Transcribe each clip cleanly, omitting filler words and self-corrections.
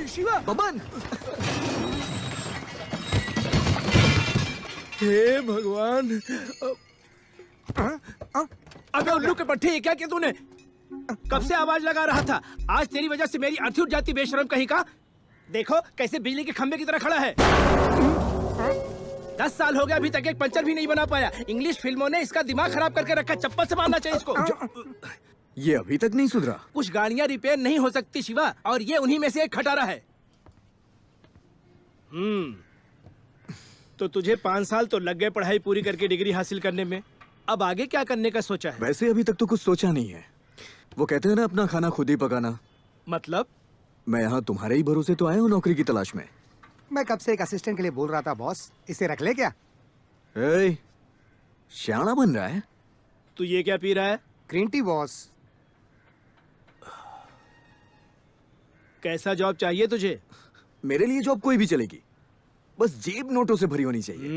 शिवा, बबन, हे भगवान। अबे उल्लू के पट्टे, ये क्या किया तूने? कब से आवाज लगा रहा था। आज तेरी वजह से मेरी अर्थी उठ जाती, बेशरम कहीं का। देखो कैसे बिजली के खंभे की तरह खड़ा है। 10 साल हो गया, अभी तक एक पंचर भी नहीं बना पाया। इंग्लिश फिल्मों ने इसका दिमाग खराब करके रखा। चप्पल से मारना चाहिए इसको। ये अभी तक नहीं सुधरा। कुछ गाड़ियां रिपेयर नहीं हो सकती शिवा, और ये उन्हीं में से एक खटारा है। तो तुझे 5 साल तो लग गए पढ़ाई पूरी करके डिग्री हासिल करने में। अब आगे क्या करने का सोचा है? वैसे अभी तक तो कुछ सोचा नहीं है। वो कहते हैं ना, अपना खाना खुद ही पकाना। मतलब? मैं यहाँ तुम्हारे ही भरोसे तो आया हूँ नौकरी की तलाश में। मैं कब से एक असिस्टेंट के लिए बोल रहा था बॉस, इसे रख ले क्या? श्याना बन रहा है। तू ये क्या पी रहा है? Green tea boss. कैसा जॉब चाहिए तुझे? मेरे लिए जॉब कोई भी चलेगी, बस जेब नोटों से भरी होनी चाहिए।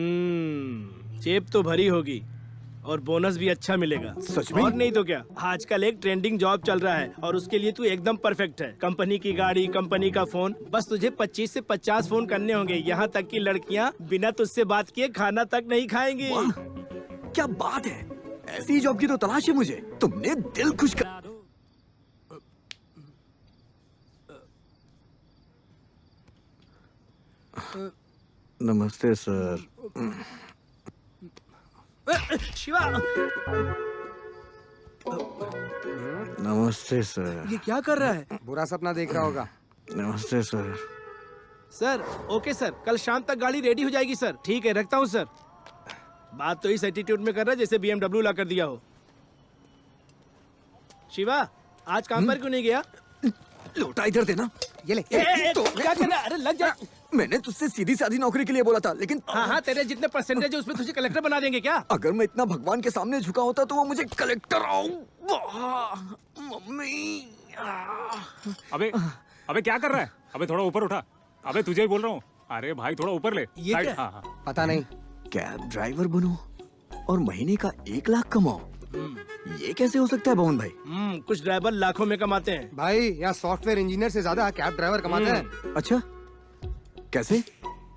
जेब तो भरी होगी और बोनस भी अच्छा मिलेगा। सच में? और नहीं तो क्या, आजकल एक ट्रेंडिंग जॉब चल रहा है और उसके लिए तू एकदम परफेक्ट है। कंपनी की गाड़ी, कंपनी का फोन, बस तुझे 25 से 50 फोन करने होंगे। यहाँ तक कि लड़कियाँ बिना तुझसे बात किए खाना तक नहीं खाएंगी। वाह, क्या बात है। ऐसी जॉब की तो तलाश है मुझे। तुमने दिल खुश कर। नमस्ते सर। शिवा, नमस्ते सर। ये क्या कर रहा है? बुरा सपना देख रहा होगा। नमस्ते सर। सर, ओके सर, कल शाम तक गाड़ी रेडी हो जाएगी सर। ठीक है, रखता हूँ सर। बात तो इस एटीट्यूड में कर रहा है जैसे BMW ला कर दिया हो। शिवा, आज काम पर क्यों नहीं गया? लोटा इधर देना। ये ले। क्या कर रहा है? अरे लग जा। मैंने तुझसे सीधी सादी नौकरी के लिए बोला था, लेकिन हाँ, तेरे जितने परसेंटेज है उसमें तुझे कलेक्टर बना देंगे क्या? अगर मैं इतना भगवान के सामने झुका होता तो वो मुझे कलेक्टर मम्मी। अबे क्या कर रहा है? अबे थोड़ा ऊपर उठा। अबे तुझे ही बोल रहा हूँ। अरे भाई थोड़ा ऊपर ले। ये साइड। क्या? हाँ। पता नहीं। कैब ड्राइवर बनो और महीने का 1 लाख कमाओ, ये कैसे हो सकता है भवन भाई? कुछ ड्राइवर लाखों में कमाते हैं। भाई यहाँ सॉफ्टवेयर इंजीनियर से ज्यादा कैब ड्राइवर कमाते हैं। अच्छा, कैसे?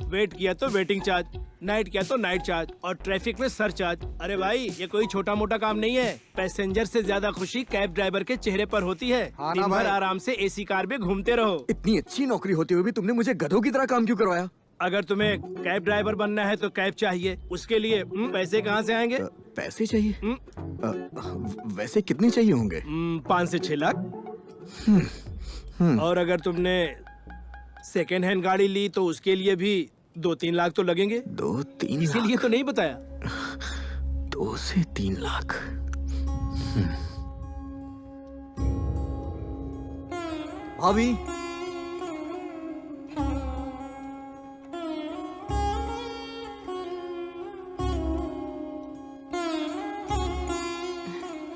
वेट किया तो वेटिंग चार्ज, नाइट किया तो नाइट चार्ज, और ट्रैफिक में सर चार्ज। अरे भाई, ये कोई छोटा मोटा काम नहीं है। पैसेंजर से ज्यादा खुशी कैब ड्राइवर के चेहरे पर होती है। हाँ ना दिन भर भाई। आराम से AC कार में घूमते रहो। इतनी अच्छी नौकरी होते हुए भी तुमने मुझे गधों की तरह काम क्यों करवाया? अगर तुम्हें कैब ड्राइवर बनना है तो कैब चाहिए। उसके लिए पैसे कहाँ से आएंगे? पैसे चाहिए? वैसे कितने चाहिए होंगे? 5 से 6 लाख। और अगर तुमने सेकेंड हैंड गाड़ी ली तो उसके लिए भी 2-3 लाख तो लगेंगे। 2-3 इसीलिए तो नहीं बताया। 2 से 3 लाख। भाभी,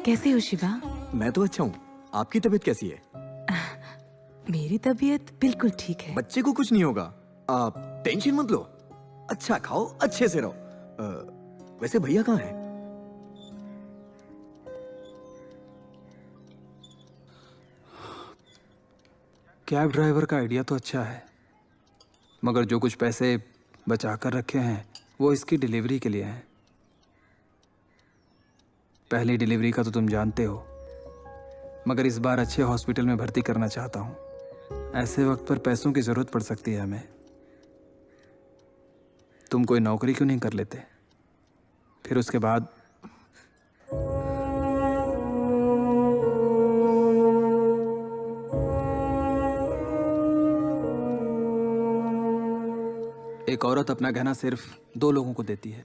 कैसे हो शिवा? मैं तो अच्छा हूँ। आपकी तबीयत कैसी है? मेरी तबीयत बिल्कुल ठीक है। बच्चे को कुछ नहीं होगा, आप टेंशन मत लो। अच्छा खाओ, अच्छे से रहो। वैसे भैया कहाँ है? कैब ड्राइवर का आइडिया तो अच्छा है, मगर जो कुछ पैसे बचा कर रखे हैं वो इसकी डिलीवरी के लिए हैं। पहली डिलीवरी का तो तुम जानते हो, मगर इस बार अच्छे हॉस्पिटल में भर्ती करना चाहता हूँ। ऐसे वक्त पर पैसों की ज़रूरत पड़ सकती है हमें। तुम कोई नौकरी क्यों नहीं कर लेते? फिर उसके बाद एक औरत अपना गहना सिर्फ 2 लोगों को देती है,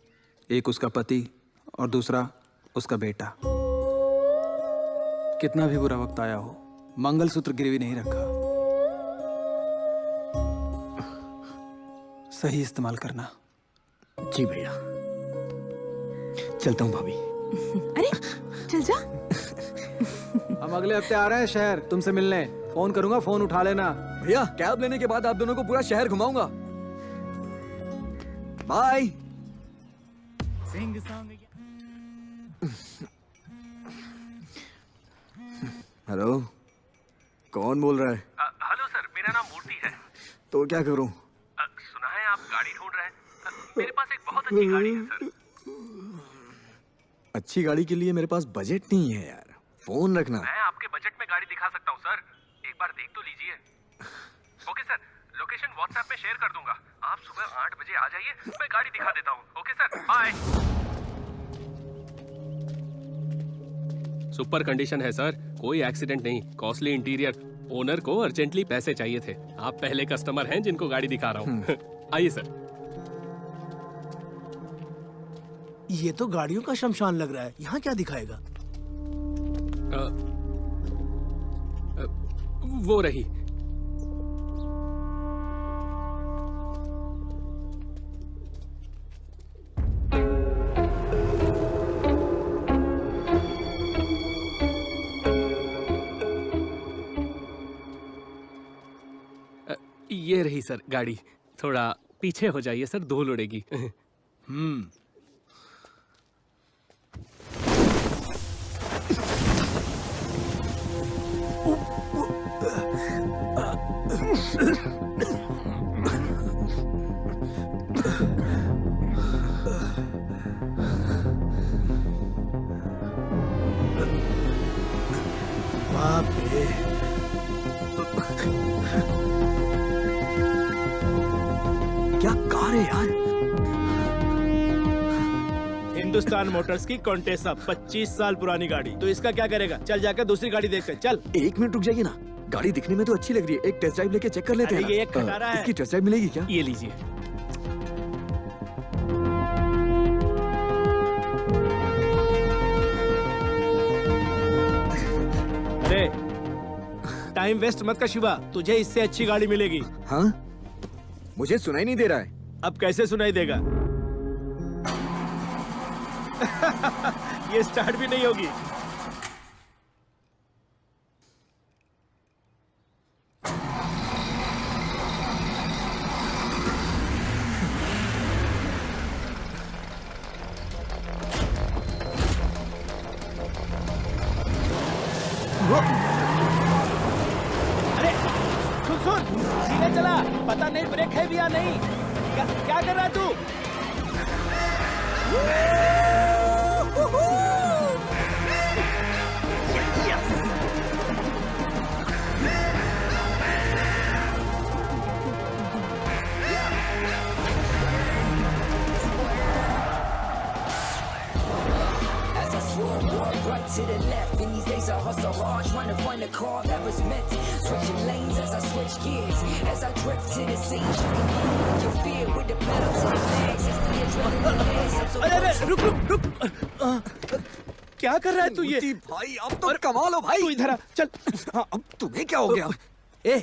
एक उसका पति और दूसरा उसका बेटा। कितना भी बुरा वक्त आया हो, मंगलसूत्र गिरवी नहीं रखा। सही इस्तेमाल करना। जी भैया, चलता हूँ भाभी। अरे चल जा। हम अगले हफ्ते आ रहे हैं शहर तुमसे मिलने। फोन करूंगा, फोन उठा लेना। भैया कैब लेने के बाद आप दोनों को पूरा शहर घुमाऊंगा। बाय। हेलो, कौन बोल रहा है? हेलो सर, मेरा नाम मूर्ति है। तो क्या करूं? सुना है आप गाड़ी ढूंढ रहे हैं। मेरे पास एक बहुत अच्छी गाड़ी है सर। अच्छी गाड़ी के लिए मेरे पास बजट नहीं है यार। फोन रखना। मैं आपके बजट में गाड़ी दिखा सकता हूँ सर, एक बार देख तो लीजिए। ओके सर, लोकेशन व्हाट्सएप में शेयर कर दूंगा। आप सुबह 8 बजे आ जाइए, मैं गाड़ी दिखा देता हूँ। Okay sir, bye. Super condition है सर, कोई एक्सीडेंट नहीं, कॉस्टली इंटीरियर। ओनर को अर्जेंटली पैसे चाहिए थे। आप पहले कस्टमर हैं जिनको गाड़ी दिखा रहा हूँ। आइए सर। ये तो गाड़ियों का शमशान लग रहा है, यहाँ क्या दिखाएगा? वो रही। ये रही सर गाड़ी। थोड़ा पीछे हो जाइए सर, धूल उड़ेगी। बाप रे, क्या कार है यार? हिंदुस्तान मोटर्स की कॉन्टेसा, 25 साल पुरानी गाड़ी। तो इसका क्या करेगा? चल जाकर दूसरी गाड़ी देखते हैं, चल। 1 मिनट रुक जाइए ना, गाड़ी दिखने में तो अच्छी लग रही है। एक टेस्ट ड्राइव लेके चेक कर लेते हैं अरे ना। ये एक खटारा है। इसकी टेस्ट ड्राइव मिलेगी क्या? ये लीजिए। अरे टाइम वेस्ट मत कर शिवा, तुझे इससे अच्छी गाड़ी मिलेगी। हाँ, मुझे सुनाई नहीं दे रहा है। अब कैसे सुनाई देगा? ये स्टार्ट भी नहीं होगी। अरे सुन सुन, धीरे चला, पता नहीं ब्रेक है भी या नहीं। क्या कर रहा है तू? As I swerve, walk right to the left. In these days I hustle hard, trying to find a car that was meant. Switching lanes as I switch gears. As I drift to the scenes, you can feel your fear with the pedal to the legs. As the adrenaline hits, I'm so अरे अरे close. रुक रुक रुक, क्या कर रहा है तू ये? मूर्ति भाई, अब तो कमाल हो भाई। तू इधर आ, चल। हाँ, अब तुम्हें क्या हो गया? ए,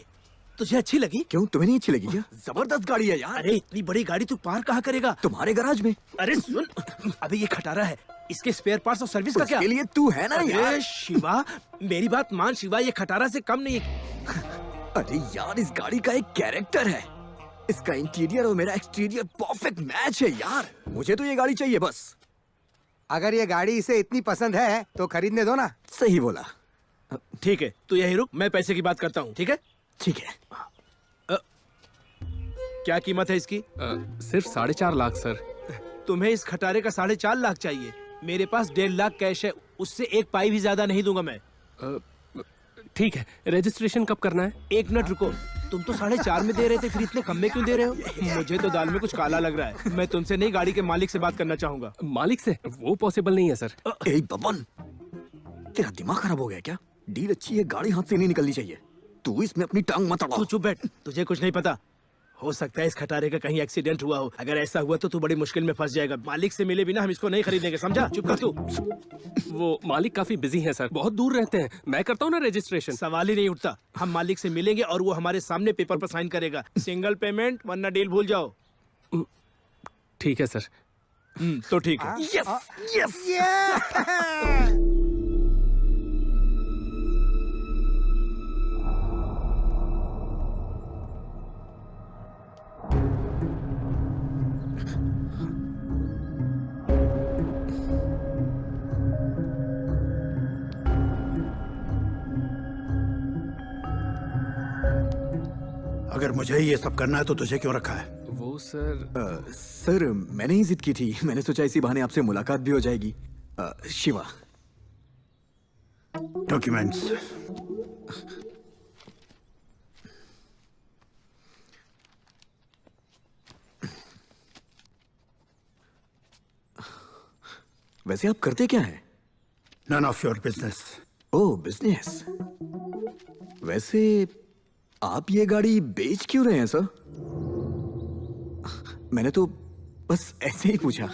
तुझे अच्छी लगी? क्यों, तुम्हें नहीं अच्छी लगी क्या? जबरदस्त गाड़ी है यार। अरे इतनी बड़ी गाड़ी तू पार कहाँ करेगा? तुम्हारे गैराज में। अरे सुन, अबे ये खटारा है, इसके स्पेयर पार्ट्स और सर्विस का क्या? उसके लिए तू है ना यार। अरे शिवा, मेरी बात मान शिवा, ये खटारा से कम नहीं है। अरे यार, इस गाड़ी का एक कैरेक्टर है। इसका इंटीरियर और मेरा एक्सटीरियर परफेक्ट मैच है यार। मुझे तो ये गाड़ी चाहिए बस। अगर ये गाड़ी इसे इतनी पसंद है तो खरीदने दो ना। सही बोला। ठीक है, तू यही रुक, मैं पैसे की बात करता हूँ, ठीक है? ठीक है। क्या कीमत है इसकी? सिर्फ 4.5 लाख सर। तुम्हें इस खटारे का 4.5 लाख चाहिए? मेरे पास 1.5 लाख कैश है, उससे एक पाई भी ज्यादा नहीं दूंगा मैं। ठीक है, रजिस्ट्रेशन कब करना है? 1 मिनट रुको, तुम तो 4.5 में दे रहे थे, फिर इतने कम में क्यों दे रहे हो? मुझे तो दाल में कुछ काला लग रहा है। मैं तुमसे नहीं, गाड़ी के मालिक से बात करना चाहूंगा। मालिक से? वो पॉसिबल नहीं है सर। ए बबन, तेरा दिमाग खराब हो गया क्या? डील अच्छी है, गाड़ी हाथ से नहीं निकलनी चाहिए। तू इसमें अपनी टांग मत अड़ा। तू चुप बैठ, तुझे कुछ नहीं पता। हो सकता है इस खटारे का कहीं एक्सीडेंट हुआ हो। अगर ऐसा हुआ तो तू बड़ी मुश्किल में फंस जाएगा। मालिक से मिले बिना हम इसको नहीं खरीदेंगे, समझा? चुप कर तू। वो मालिक काफी बिजी हैं सर, बहुत दूर रहते हैं। मैं करता हूँ ना रजिस्ट्रेशन। सवाल ही नहीं उठता। हम मालिक से मिलेंगे और वो हमारे सामने पेपर पर साइन करेगा। सिंगल पेमेंट, वरना डील भूल जाओ। ठीक है सर। तो ठीक है। अगर मुझे ये सब करना है तो तुझे क्यों रखा है? वो सर सर मैंने ही जिद की थी। मैंने सोचा इसी बहाने आपसे मुलाकात भी हो जाएगी। शिवा, डॉक्यूमेंट्स। वैसे आप करते क्या हैं? None of your business. Oh, business. वैसे आप ये गाड़ी बेच क्यों रहे हैं सर? मैंने तो बस ऐसे ही पूछा।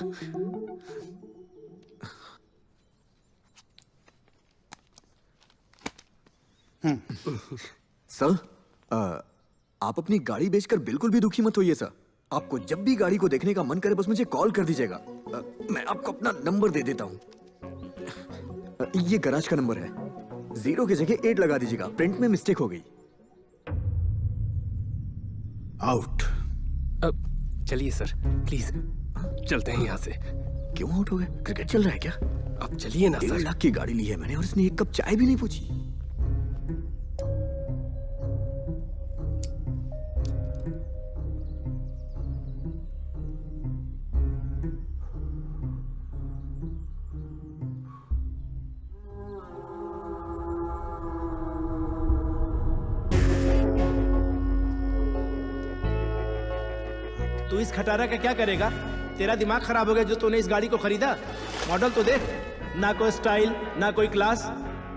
सर, आप अपनी गाड़ी बेचकर बिल्कुल भी दुखी मत होइए सर। आपको जब भी गाड़ी को देखने का मन करे बस मुझे कॉल कर दीजिएगा। मैं आपको अपना नंबर दे देता हूं। ये गराज का नंबर है। 0 की जगह 8 लगा दीजिएगा, प्रिंट में मिस्टेक हो गई। आउट। अब चलिए सर, प्लीज चलते हैं यहाँ से। क्यों आउट हो गए? क्रिकेट चल रहा है क्या? अब चलिए ना 1.5 सर। लाख की गाड़ी ली है मैंने और इसने एक कप चाय भी नहीं पूछी। तू इस खटारा का क्या करेगा? तेरा दिमाग खराब हो गया जो तूने इस गाड़ी को खरीदा? मॉडल तो देख, ना कोई स्टाइल ना कोई क्लास।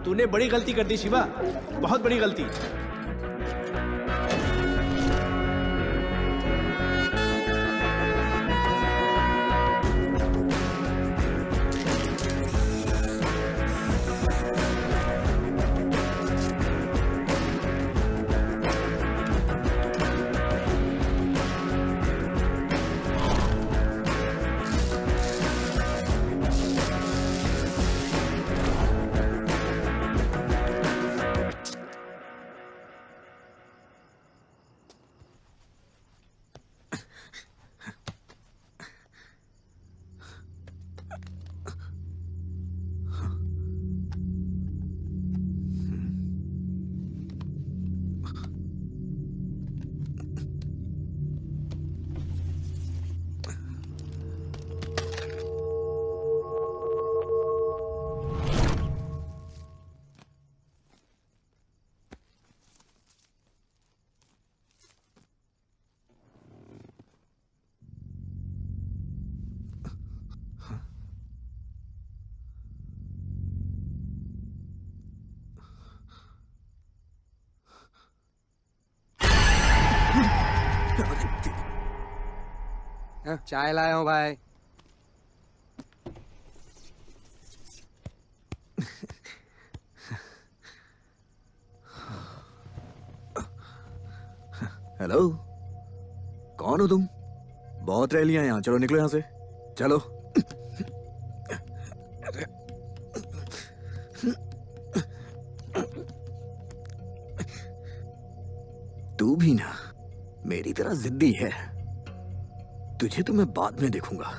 तूने बड़ी गलती कर दी शिवा, बहुत बड़ी गलती। चाय लाया हूँ भाई। हेलो, कौन हो तुम? बहुत रह लिया यहाँ, चलो निकलो यहाँ से, चलो। तू भी ना मेरी तरह जिद्दी है। तुझे तो मैं बाद में देखूंगा।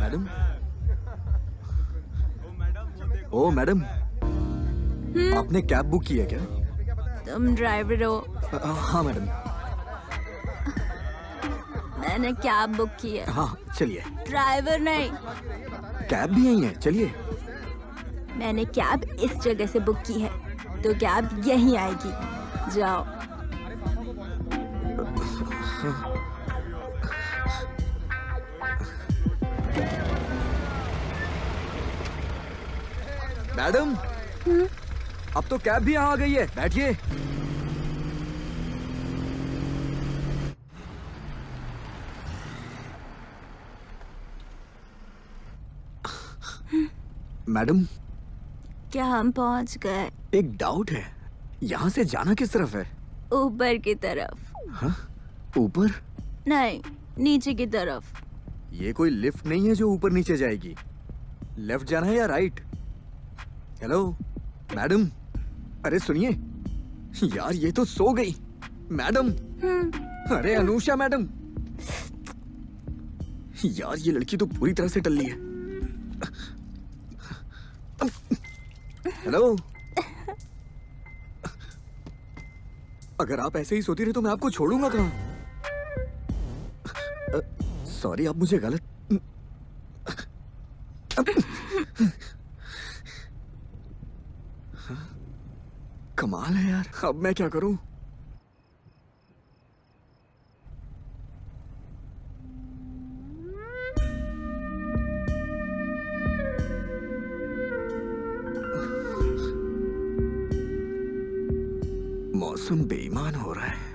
मैडम, ओ मैडम, आपने कैब बुक की है क्या? तुम ड्राइवर हो? हाँ मैडम। मैंने कैब बुक की है। हाँ चलिए। ड्राइवर नहीं। कैब भी यही है, चलिए। मैंने कैब इस जगह से बुक की है, तो कैब यहीं आएगी। जाओ। मैडम, अब तो कैब भी यहाँ आ गई है, बैठिए। मैडम, क्या हम पहुंच गए? एक डाउट है, यहाँ से जाना किस तरफ है? ऊपर की तरफ। हाँ? ऊपर? नहीं, नीचे की तरफ। ये कोई लिफ्ट नहीं है जो ऊपर नीचे जाएगी। लेफ्ट जाना है या राइट? हेलो मैडम, अरे सुनिए यार, ये तो सो गई। मैडम, अरे अनुषा मैडम, यार ये लड़की तो पूरी तरह से टल्ली है। हेलो, अगर आप ऐसे ही सोती रहे तो मैं आपको छोड़ूंगा कहाँ? सॉरी, आप मुझे गलत। कमाल है यार, अब मैं क्या करूं? मौसम बेईमान हो रहा है।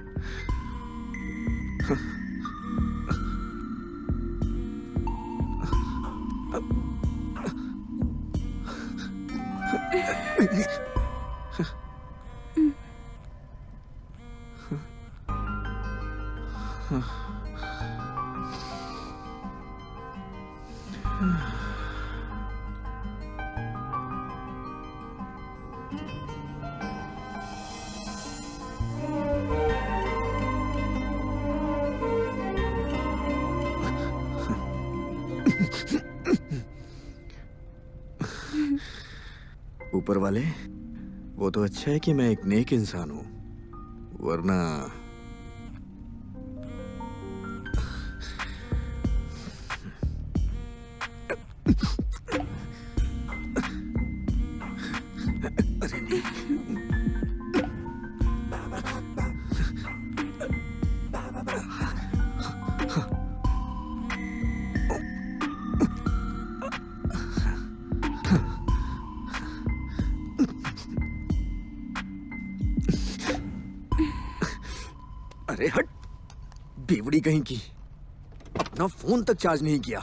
ऊपर वाले, वो तो अच्छा है कि मैं एक नेक इंसान हूं, वरना अरे नहीं। अरे हट, बेवड़ी कहीं की, अपना फोन तक चार्ज नहीं किया।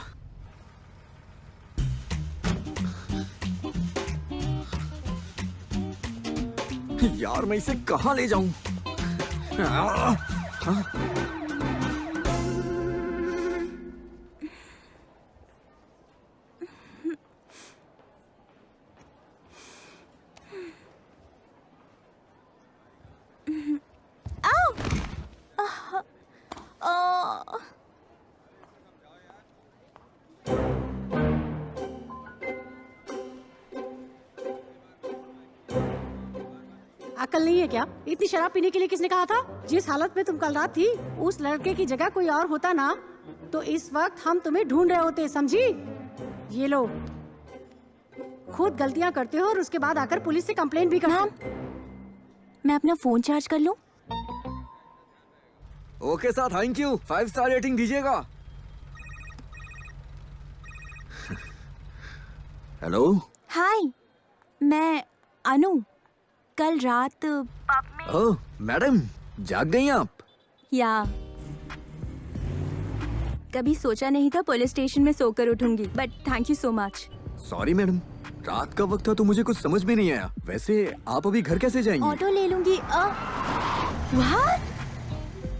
यार मैं इसे कहां ले जाऊं? अकल नहीं है क्या? इतनी शराब पीने के लिए किसने कहा था? जिस हालत में तुम कल रात थी, उस लड़के की जगह कोई और होता ना, तो इस वक्त हम तुम्हें ढूंढ रहे होते, समझी? ये लो, खुद गलतियां करते हो और उसके बाद आकर पुलिस से कंप्लेन भी करते हो। मैं अपना फोन चार्ज कर लूं? Okay sir, thank you. 5 star rating दीजिएगा। हेलो, हाय, मैं अनु। कल रात ओह मैडम, जाग गई आप? या कभी सोचा नहीं था पुलिस स्टेशन में सोकर उठूंगी, but thank you so much. Sorry madam, रात का वक्त था तो मुझे कुछ समझ में नहीं आया। वैसे आप अभी घर कैसे जाएंगी? ऑटो ले लूंगी। व्हाट?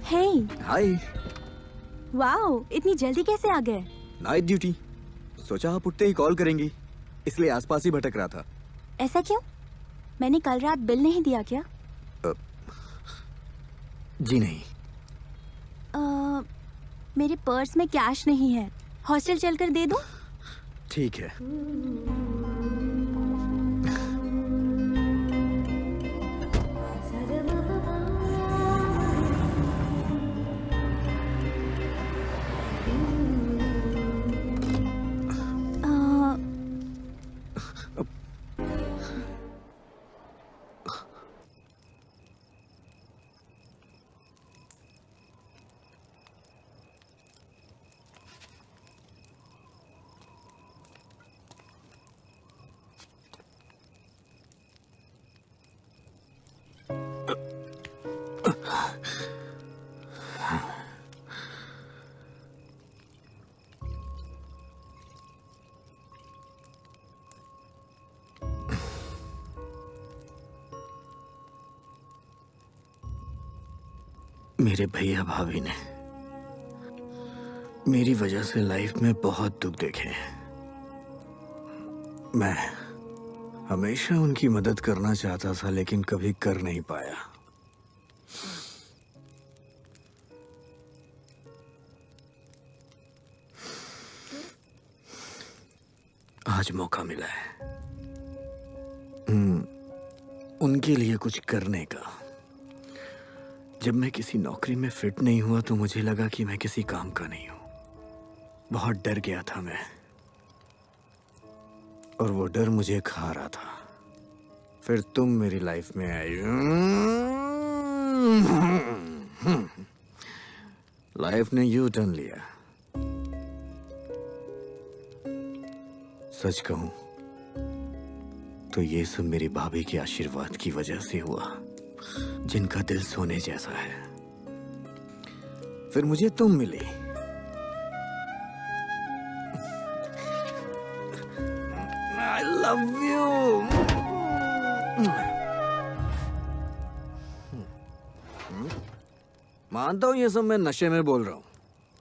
Hey, hi. वाओ, इतनी जल्दी कैसे आ गए? नाइट ड्यूटी, सोचा आप उठते ही कॉल करेंगी, इसलिए आसपास ही भटक रहा था। ऐसा क्यों? मैंने कल रात बिल नहीं दिया क्या? जी नहीं। मेरे पर्स में कैश नहीं है, हॉस्टल चलकर दे दूं? ठीक है। मेरे भैया भाभी ने मेरी वजह से लाइफ में बहुत दुख देखे हैं। मैं हमेशा उनकी मदद करना चाहता था लेकिन कभी कर नहीं पाया। आज मौका मिला है उनके लिए कुछ करने का। जब मैं किसी नौकरी में फिट नहीं हुआ तो मुझे लगा कि मैं किसी काम का नहीं हूं। बहुत डर गया था मैं, और वो डर मुझे खा रहा था। फिर तुम मेरी लाइफ में आई। लाइफ ने यू टर्न लिया। सच कहूं तो ये सब मेरी भाभी के आशीर्वाद की वजह से हुआ, जिनका दिल सोने जैसा है। फिर मुझे तुम मिली। I love you। मानता हूं ये सब मैं नशे में बोल रहा हूं,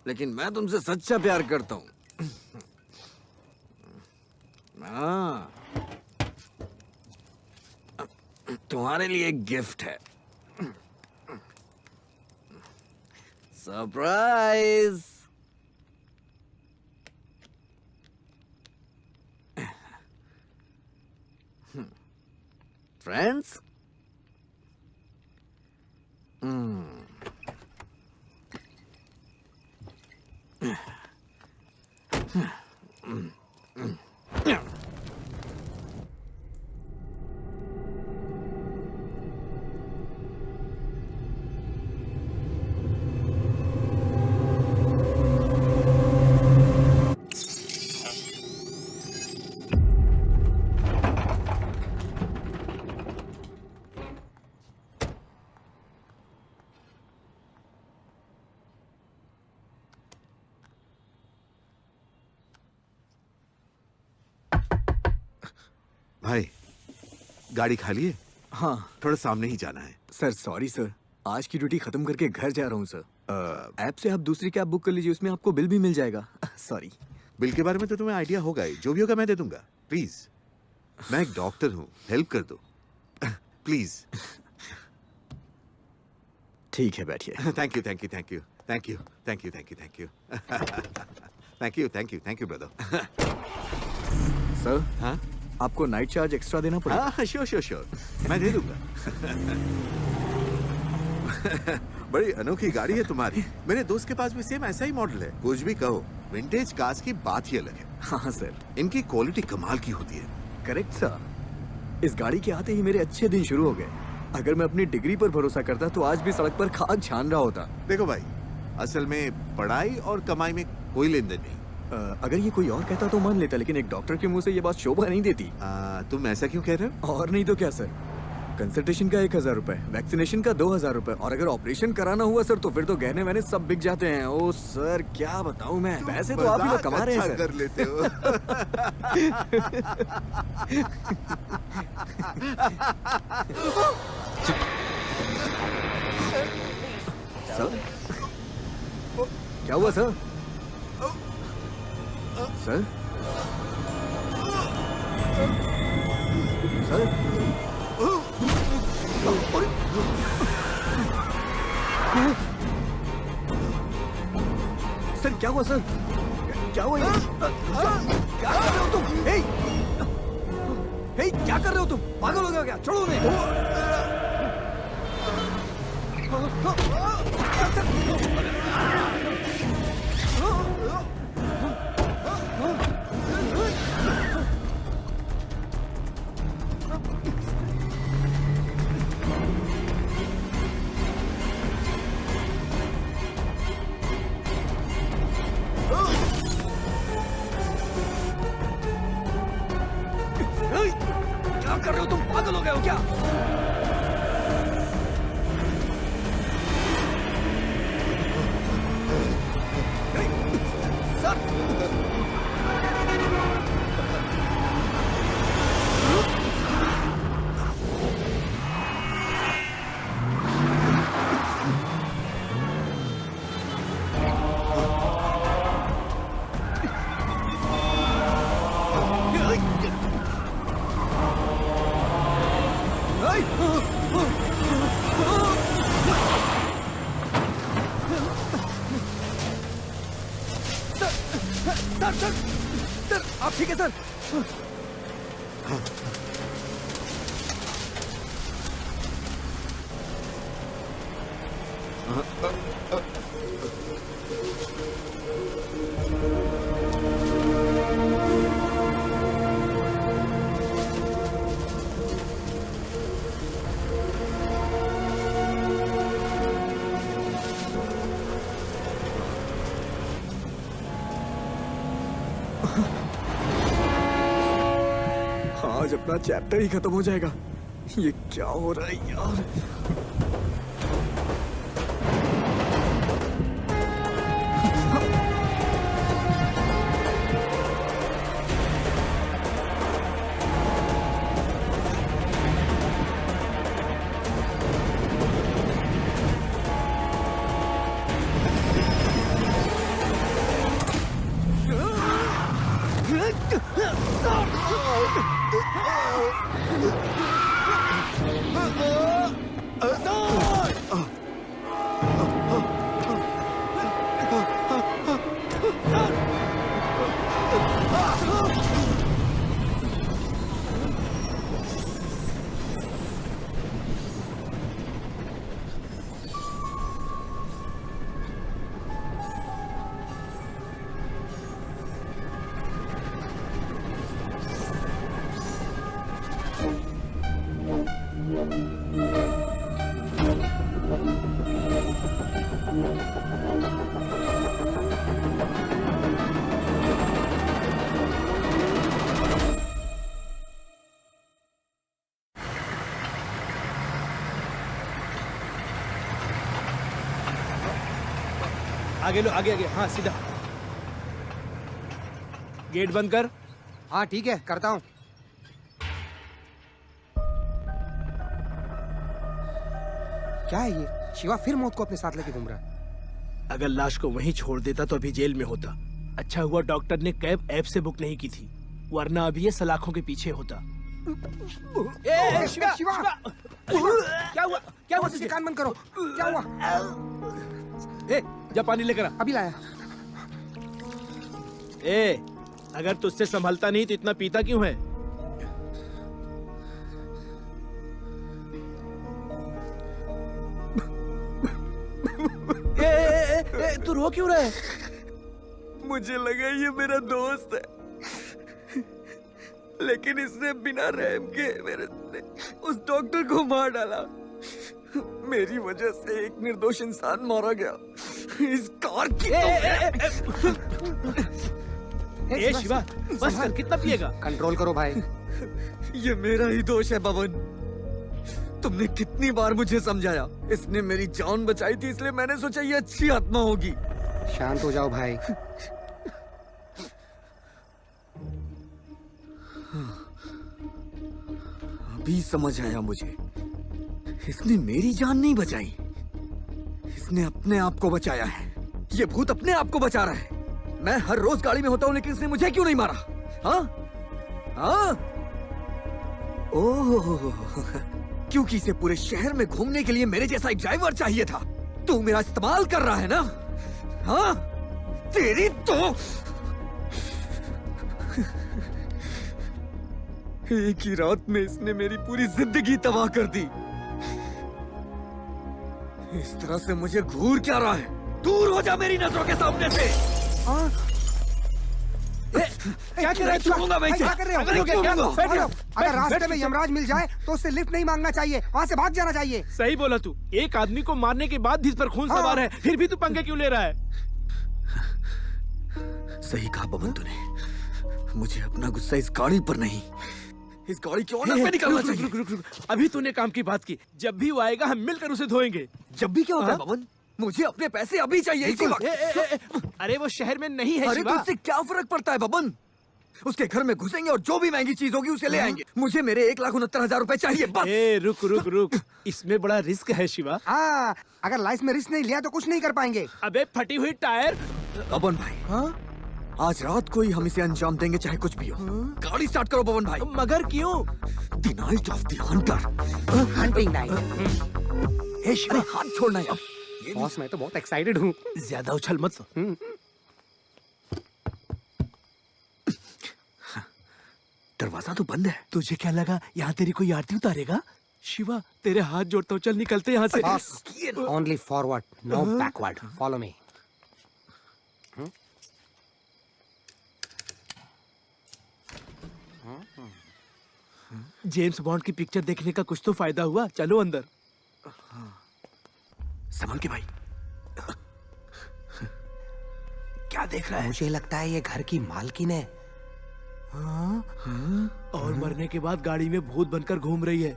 लेकिन मैं तुमसे सच्चा प्यार करता हूं। हाँ, तुम्हारे लिए एक गिफ्ट है। सरप्राइज। फ्रेंड्स, भाई, गाड़ी खाली है? हाँ, थोड़ा सामने ही जाना है। सर सॉरी सर, आज की ड्यूटी खत्म करके घर जा रहा हूँ सर। ऐप से आप दूसरी कैब बुक कर लीजिए, उसमें आपको बिल भी मिल जाएगा। सॉरी। बिल के बारे में तो तुम्हें आइडिया होगा ही, जो भी होगा मैं दे दूंगा। प्लीज, मैं एक डॉक्टर हूँ, हेल्प कर दो प्लीज। ठीक है, बैठिए। Thank you thank you thank you thank you thank you thank you thank you thank you thank you thank you brother. Sir, हाँ, आपको नाइट चार्ज एक्स्ट्रा देना पड़ेगा। हाँ, श्योर श्योर श्योर, मैं दे दूंगा। बड़ी अनोखी गाड़ी है तुम्हारी। मेरे दोस्त के पास भी सेम ऐसा ही मॉडल है। कुछ भी कहो, विंटेज कार्स की बात ही अलग है। हाँ सर, इनकी क्वालिटी कमाल की होती है। Correct sir. इस गाड़ी के आते ही मेरे अच्छे दिन शुरू हो गए। अगर मैं अपनी डिग्री पर भरोसा करता तो आज भी सड़क पर खाक छान रहा होता। देखो भाई, असल में पढ़ाई और कमाई में कोई लेन देन नहीं। अगर ये कोई और कहता तो मान लेता, लेकिन एक डॉक्टर के मुंह से ये बात शोभा नहीं देती। तुम ऐसा क्यों कह रहे हो? और नहीं तो क्या सर, कंसल्टेशन का 1000 रुपए, वैक्सीनेशन का 2000 रुपए, और अगर ऑपरेशन कराना हुआ सर तो फिर तो गहने वहने सब बिक जाते हैं। ओ सर, क्या बताऊं मैं। पैसे तो आप ही लोग कमा रहे हैं सर। कर लेते हो। सर, क्या हुआ सर? सर, सर, सर क्या हुआ सर? क्या हुआ ये? क्या कर रहे हो तुम? हे! हे, क्या कर रहे हो तुम? पागल हो गए हो क्या? छोड़ो उन्हें। क्या कर रहे हो तुम? पागल हो गए हो क्या? सर, आप ठीक है सर? आज अपना चैप्टर ही खत्म हो जाएगा। ये क्या हो रहा है यार? आगे लो, आगे आगे। हाँ, सीधा। गेट बंद कर। हाँ ठीक है, करता हूँ। क्या है ये? शिवा फिर मौत को अपने साथ लेके घूम रहा है। अगर लाश को वहीं छोड़ देता तो अभी जेल में होता। अच्छा हुआ डॉक्टर ने कैब ऐप से बुक नहीं की थी, वरना अभी ये सलाखों के पीछे होता। शिवा, शिवा! क्या हुआ? क्या हुआ? तुझे कान बंद करो। क्या हुआ? जा पानी लेकर आ। अभी लाया। अगर तुझसे संभलता नहीं तो इतना पीता क्यों है? तू रो क्यों रहा है? मुझे लगा ये मेरा दोस्त है, लेकिन इसने बिना रहम के मेरे उस डॉक्टर को मार डाला। मेरी वजह से एक निर्दोष इंसान मारा गया। इस कार की शिवा, बस कर, कितना पिएगा? कंट्रोल करो भाई। ये मेरा ही दोष है पवन। तुमने कितनी बार मुझे समझाया। इसने मेरी जान बचाई थी, इसलिए मैंने सोचा ये अच्छी आत्मा होगी। शांत हो जाओ भाई। अभी समझ आया मुझे। इसने मेरी जान नहीं बचाई, इसने अपने आप को बचाया है। ये भूत अपने आप को बचा रहा है। मैं हर रोज गाड़ी में होता हूँ, लेकिन इसने मुझे क्यों नहीं मारा? हाँ? हाँ? ओह, क्योंकि इसे पूरे शहर में घूमने के लिए मेरे जैसा एक ड्राइवर चाहिए था। तू मेरा इस्तेमाल कर रहा है ना? हाँ? तेरी तो एक ही रात में इसने मेरी पूरी जिंदगी तबाह कर दी। इस तरह से मुझे घूर क्या रहा है? दूर हो जा मेरी नजरों के सामने से। क्या कर रहे हो? छूऊंगा मैं इसे। क्या कर रहे हो? अगर क्या- छूऊंगा। बैठ जाओ। अगर रास्ते में यमराज मिल जाए तो उससे लिफ्ट नहीं मांगना चाहिए, वहाँ से भाग जाना चाहिए। सही बोला तू। एक आदमी को मारने के बाद भी इस पर खून सवार है, फिर भी तू पंगे क्यों ले रहा है? सही कहा बबन तूने। मुझे अपना गुस्सा इस गाड़ी पर नहीं, इस गाड़ी के ओनर पे निकालना चाहिए। रुक। अभी तूने काम की बात की, जब भी वो आएगा हम मिलकर उसे धोएंगे। जब भी क्या होता है बबन? मुझे अपने पैसे अभी चाहिए, इसी वक्त। अरे वो शहर में नहीं है अरे शिवा। तो उससे क्या फर्क पड़ता है बबन? उसके घर में घुसेंगे और जो भी महंगी चीज होगी उसे ले आएंगे। मुझे मेरे 1,69,000 रुपए चाहिए बस। रुक। इसमें बड़ा रिस्क है शिवा। हाँ, अगर लाइफ में रिस्क नहीं लिया तो कुछ नहीं कर पाएंगे। अबे फटी हुई टायर। बबन भाई, आज रात को ही हम इसे अंजाम देंगे, चाहे कुछ भी हो। गाड़ी स्टार्ट करो बबन भाई। मगर क्यों? The night of the hunter. Hunting night. हे शिवा, हाथ छोड़ना यार। बॉस, मैं तो बहुत एक्साइटेड हूँ। ज्यादा उछल मत। दरवाजा तो बंद है। तुझे क्या लगा यहाँ तेरी कोई आरती उतारेगा? शिवा, तेरे हाथ जोड़ता हूँ, चल निकलते यहाँ से। Only forward, no backward. Follow me. James Bond की पिक्चर देखने का कुछ तो फायदा हुआ। चलो अंदर। संभल के भाई। क्या देख रहा है? मुझे लगता है ये घर की मालकिन है। और मरने के बाद गाड़ी में भूत बनकर घूम रही है।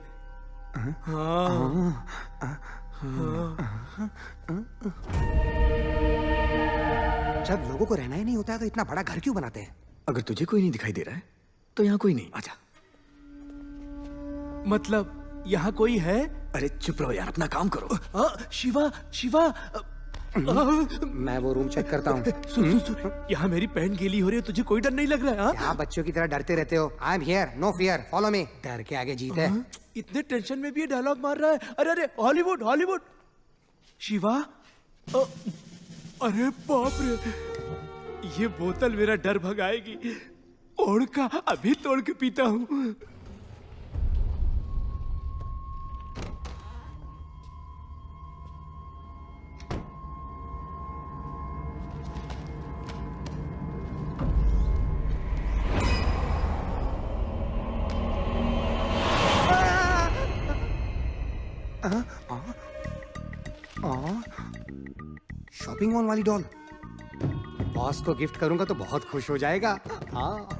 जब लोगों को रहना ही नहीं होता है तो इतना बड़ा घर क्यों बनाते हैं? अगर तुझे कोई नहीं दिखाई दे रहा है तो यहाँ कोई नहीं। आजा। मतलब यहाँ कोई है? अरे चुप रहो यार, अपना काम करो। शिवा। मैं वो रूम चेक करता हूँ। सुन। यहाँ मेरी पैंट गीली हो रही है, तुझे कोई डर नहीं लग रहा है? क्या बच्चों की तरह डरते रहते हो? I am here, no fear, follow me. डर के आगे जीत है। इतने टेंशन में भी ये डायलॉग मार रहा है। अरे हॉलीवुड। शिवा, अरे बाप रे, ये बोतल मेरा डर भगाएगी। ओढ़ का अभी तोड़ के पीता हूँ। शॉपिंग मॉल वाली डॉल बॉस को गिफ्ट करूंगा तो बहुत खुश हो जाएगा। हाँ।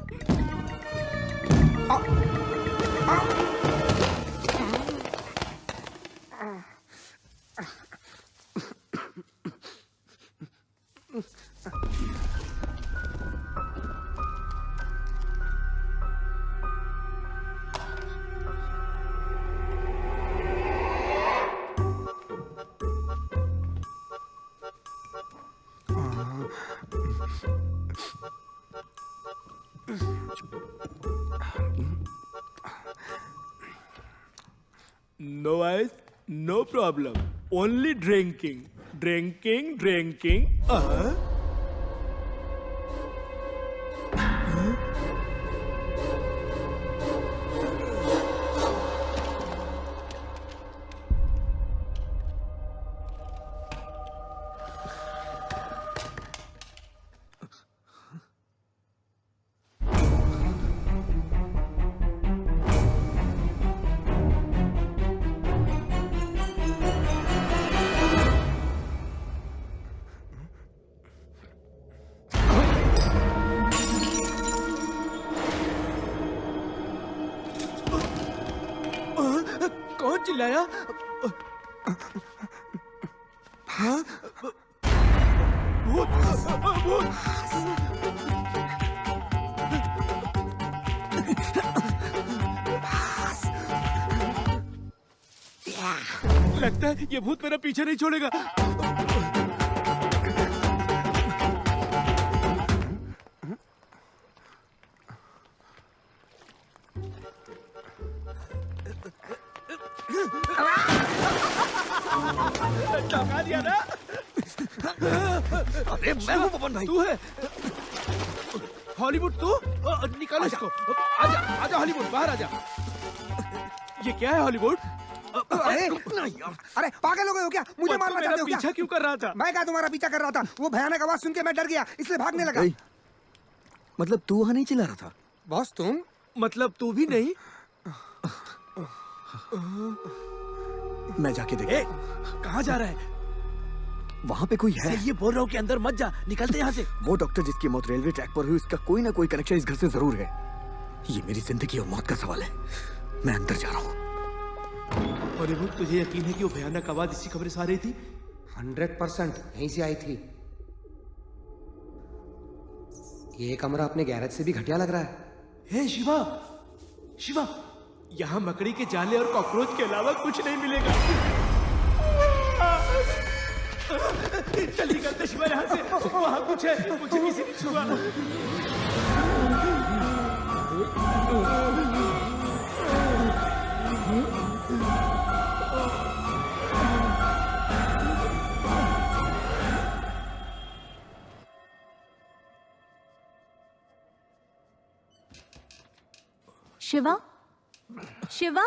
No ice, no problem. Only drinking. कौन चिल्लाया? हाँ? लगता है ये भूत मेरा पीछे नहीं छोड़ेगा। चौंका दिया ना? अरे मैं हूँ पवन भाई। तू है? हॉलीवुड तू निकाल इसको। आजा आजा हॉलीवुड, बाहर आजा। ये क्या है हॉलीवुड? अरे अरे पागल हो गए हो क्या? मुझे मारना चाहते हो क्या? पीछा क्यों कर रहा था? मैं क्या तुम्हारा पीछा कर रहा था? वो भयानक आवाज सुन के मैं डर गया, इसलिए भागने लगा। मतलब तू वहां नहीं चिल्ला रहा था? बॉस तुम? मतलब तू भी नहीं? मैं जाके देख। कहाँ जा रहा है? वहाँ पे कोई है? ये बोल रहा हूँ कि अंदर मत जा, निकलते यहाँ से। वो डॉक्टर जिसकी मौत रेलवे ट्रैक पर हुई, उसका कोई ना कोई कनेक्शन इस घर से जरूर है। ये मेरी जिंदगी और मौत का सवाल है। मैं अंदर जा रहा हूँ। हॉलीवुड, तुझे यकीन है कि वो भयानक आवाज इसी कमरे से आ रही थी? 100% यहीं से आई थी। ये कमरा अपने गैरेज से भी घटिया लग रहा है। हे शिवा, शिवा, यहाँ मकड़ी के जाले और कॉकरोच के अलावा कुछ नहीं मिलेगा। जल्दी करते शिवा यहाँ से, वहाँ कुछ है, मुझे किसी ने छुआ। शिवा, शिवा,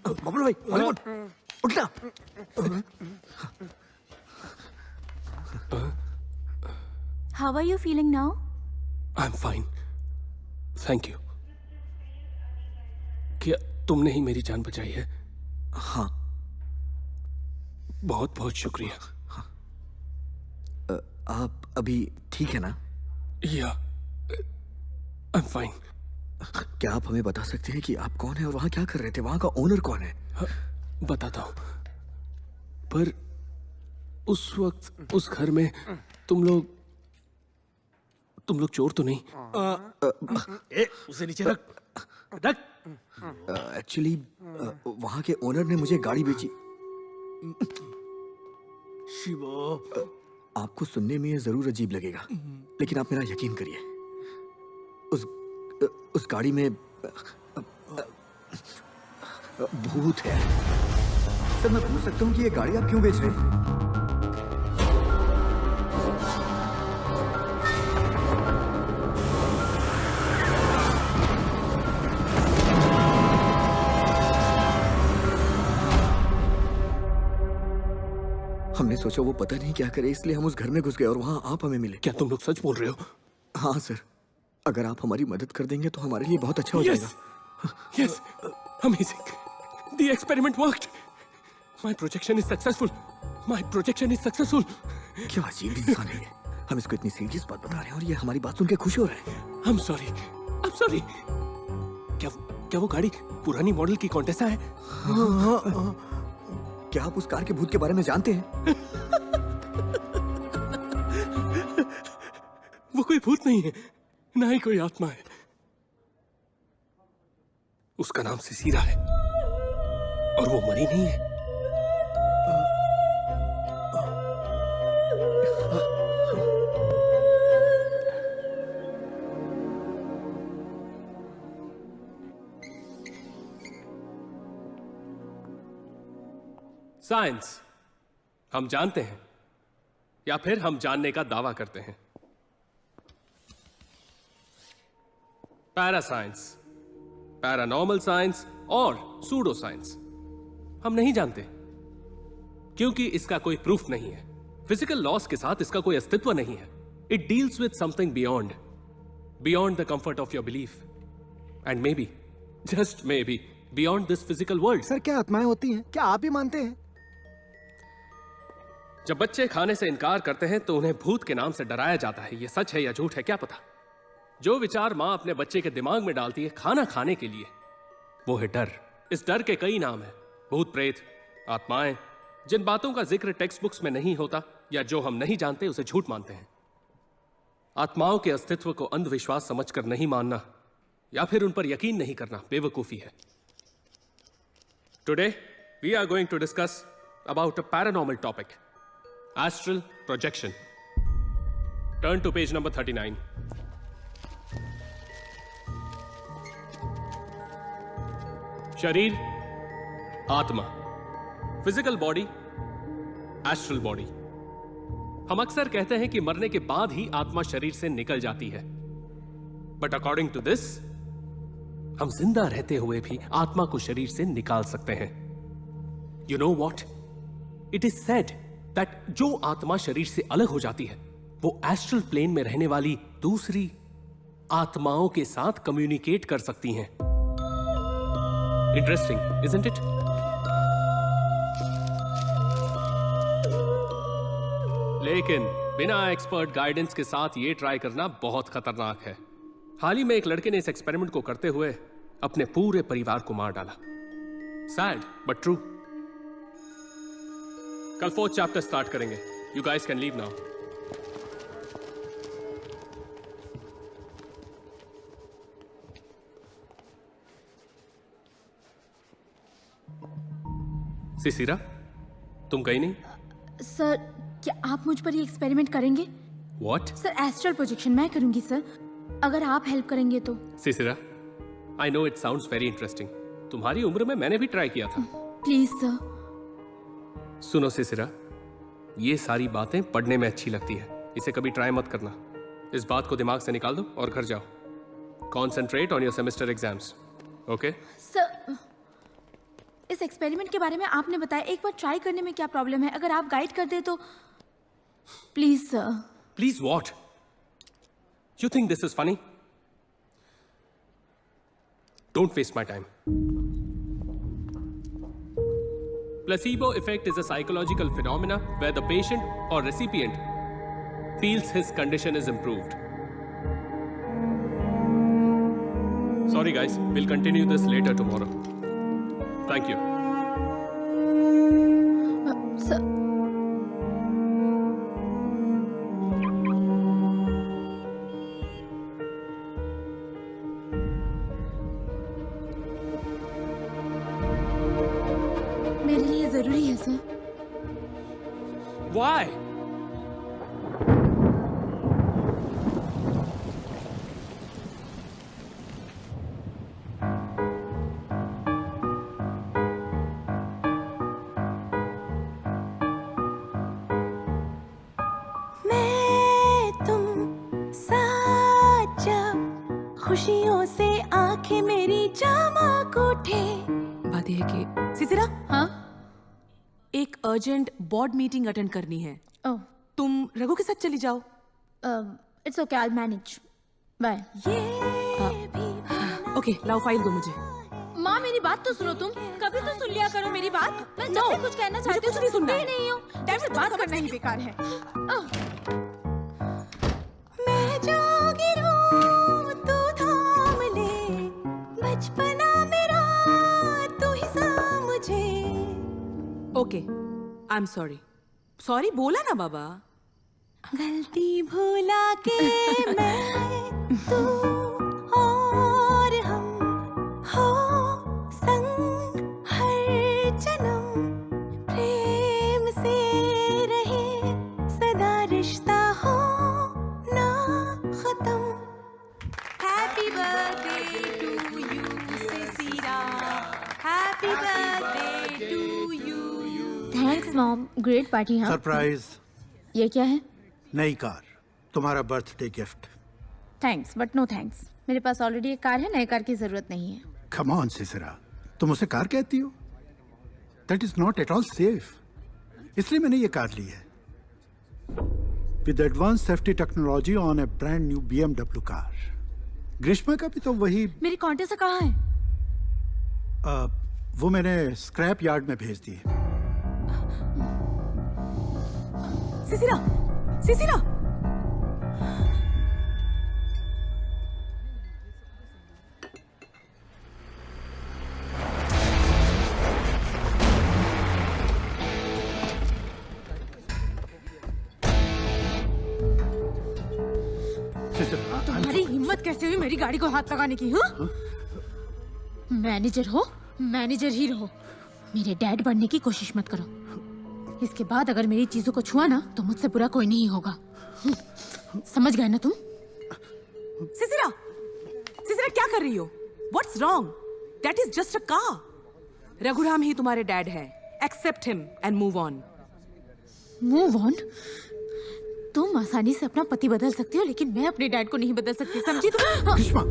बबलू भाई, हॉलीवुड, उठना। How are you feeling now? I am fine, thank you. क्या तुमने ही मेरी जान बचाई है? हाँ। बहुत बहुत शुक्रिया। आप अभी ठीक है ना? या आई एम फाइन। क्या आप हमें बता सकते हैं कि आप कौन है और वहाँ क्या कर रहे थे? वहाँ का ओनर कौन है? बताता हूँ, पर उस वक्त उस घर में तुम लोग चोर तो नहीं? उसे नीचे रख, रख। एक्चुअली वहाँ के ओनर ने मुझे गाड़ी बेची। शिवा, आपको सुनने में ये जरूर अजीब लगेगा, लेकिन आप मेरा यकीन करिए, उस गाड़ी में भूत है। सर, मैं पूछ सकता हूँ कि ये गाड़ी आप क्यों बेच रहे हैं? हमने सोचा वो पता नहीं क्या करे, इसलिए हम उस घर में घुस गए और वहाँ आप हमें मिले। क्या तुम लोग सच बोल रहे हो? हाँ सर, अगर आप हमारी मदद कर देंगे तो हमारे लिए बहुत अच्छा हो जाएगा। Yes, amazing. The experiment worked. My projection is successful. My projection is successful. क्या अजीब इंसान है ये। हम इसको इतनी सीरियस बात बता रहे हैं और ये हमारी बात सुन के खुश हो रहा है। I'm sorry. I'm sorry. क्या वो गाड़ी पुरानी मॉडल की कॉन्टेसा है? क्या आप उस कार के भूत के बारे में जानते हैं? वो कोई भूत नहीं है, ना ही कोई आत्मा है। उसका नाम सिसीरा है और वो मरी नहीं है। साइंस हम जानते हैं या फिर हम जानने का दावा करते हैं। पैरासाइंस, पैरानॉर्मल साइंस और सूडो साइंस हम नहीं जानते, क्योंकि इसका कोई प्रूफ नहीं है। फिजिकल लॉस के साथ इसका कोई अस्तित्व नहीं है। It deals with something beyond the comfort of your belief and may be, just may be, beyond this physical world. Sir, क्या आत्माएं होती हैं? क्या आप भी मानते हैं? जब बच्चे खाने से इनकार करते हैं तो उन्हें भूत के नाम से डराया जाता है। यह सच है या झूठ है क्या पता। जो विचार मां अपने बच्चे के दिमाग में डालती है खाना खाने के लिए, वो है डर। इस डर के कई नाम हैं, भूत प्रेत, आत्माएं। जिन बातों का जिक्र टेक्स्ट बुक्स में नहीं होता या जो हम नहीं जानते उसे झूठ मानते हैं। आत्माओं के अस्तित्व को अंधविश्वास समझकर नहीं मानना या फिर उन पर यकीन नहीं करना बेवकूफी है। Today we are going to discuss about a paranormal topic, astral projection. Turn to page number 39. शरीर, आत्मा, फिजिकल बॉडी, एस्ट्रल बॉडी। हम अक्सर कहते हैं कि मरने के बाद ही आत्मा शरीर से निकल जाती है, बट अकॉर्डिंग टू दिस हम जिंदा रहते हुए भी आत्मा को शरीर से निकाल सकते हैं। You know what, it is said that जो आत्मा शरीर से अलग हो जाती है वो एस्ट्रल प्लेन में रहने वाली दूसरी आत्माओं के साथ कम्युनिकेट कर सकती हैं। Interesting, isn't it? लेकिन बिना एक्सपर्ट गाइडेंस के साथ ये ट्राई करना बहुत खतरनाक है। हाल ही में एक लड़के ने इस एक्सपेरिमेंट को करते हुए अपने पूरे परिवार को मार डाला। Sad but true. कल 4th चैप्टर स्टार्ट करेंगे। You guys can leave now. Sisira, तुम गई नहीं? सर, क्या आप मुझ पर ये एक्सपेरिमेंट करेंगे? What? सर, एस्ट्रल प्रोजेक्शन मैं करूंगी सर, अगर आप हेल्प करेंगे तो। Sisira, I know it sounds very interesting. तुम्हारी उम्र में मैंने भी ट्राई किया था। Please sir. सुनो सिसिरा, ये सारी बातें पढ़ने में अच्छी लगती है, इसे कभी ट्राई मत करना। इस बात को दिमाग से निकाल दो और घर जाओ। Concentrate on your semester exams. Okay? Sir, इस एक्सपेरिमेंट के बारे में आपने बताया, एक बार ट्राई करने में क्या प्रॉब्लम है? अगर आप गाइड कर दे तो please sir. Please what? You think this is funny? Don't waste my time. Placebo effect is a psychological phenomena where the patient or recipient feels his condition is improved. Sorry guys, we'll continue this later tomorrow. Thank you. Sir, मेरे लिए जरूरी है sir. Why? मैं तुम साथ जब खुशियों से आंखें मेरी चमक उठे। बात यह है कि सिसिरा, हाँ, एक अर्जेंट बोर्ड मीटिंग अटेंड करनी है। ओह, तुम रघु के साथ चली जाओ। It's okay, I manage. Bye. Okay, लाओ फाइल दो मुझे। माँ, मेरी बात तो सुनो, तुम कभी तो सुन लिया करो मेरी बात। मैं जब भी कुछ कहना चाहती हूँ कुछ नहीं सुनना सुनते ही नहीं हो। टाइम से बात करना ही बेकार है। मैं जो गिरूं तू थाम ले, बचपना मेरा तू ही समझे। Okay, I am sorry. Sorry बोला ना बाबा। गलती भुला के मैं तू और हम हो संग हर जन्म, प्रेम से रहे सदा, रिश्ता हो ना खत्म। Happy birthday to you Sisira, happy birthday to you. Thanks mom, great party. हाँ, सरप्राइज। ये क्या है? नई कार, तुम्हारा birthday gift. Thanks but no thanks, मेरे पास ऑलरेडी एक कार है, नई कार की जरूरत नहीं है। कम ऑन सिसिरा, तुम उसे कार कहती हो? That is not at all safe. इसलिए मैंने ये कार ली है with advance safety technology on a brand new BMW car. Greeshma का भी तो वही। मेरी कॉन्टेस्ट कहाँ है? वो मैंने स्क्रैप यार्ड में भेज दी है। सिसिरा, सिसिरा, तुम्हारी हिम्मत कैसे हुई मेरी गाड़ी को हाथ लगाने की? हाँ? मैनेजर हो, मैनेजर ही रहो, मेरे डैड बनने की कोशिश मत करो। इसके बाद अगर मेरी चीजों को छुआ ना तो मुझसे बुरा कोई नहीं होगा। समझ गए ना तुम? सिसिरा, सिसिरा क्या कर रही हो? What's wrong? That is just a car. Raghuram ही तुम्हारे डैड है। Accept him and move on. Move on? तुम आसानी से अपना पति बदल सकती हो, लेकिन मैं अपने डैड को नहीं बदल सकती, समझी तुम? ग्रीष्मा,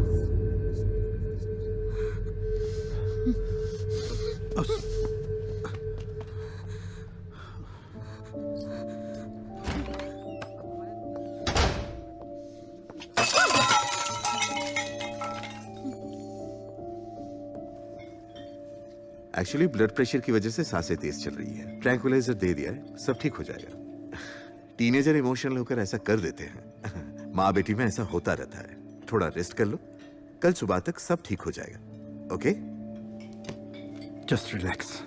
एक्चुअली ब्लड प्रेशर की वजह से सांसें तेज चल रही है। ट्रैंक्विलाइजर दे दिया है, सब ठीक हो जाएगा। टीनेजर इमोशनल होकर ऐसा कर देते हैं। माँ बेटी में ऐसा होता रहता है। थोड़ा रेस्ट कर लो, कल सुबह तक सब ठीक हो जाएगा। ओके? Just relax.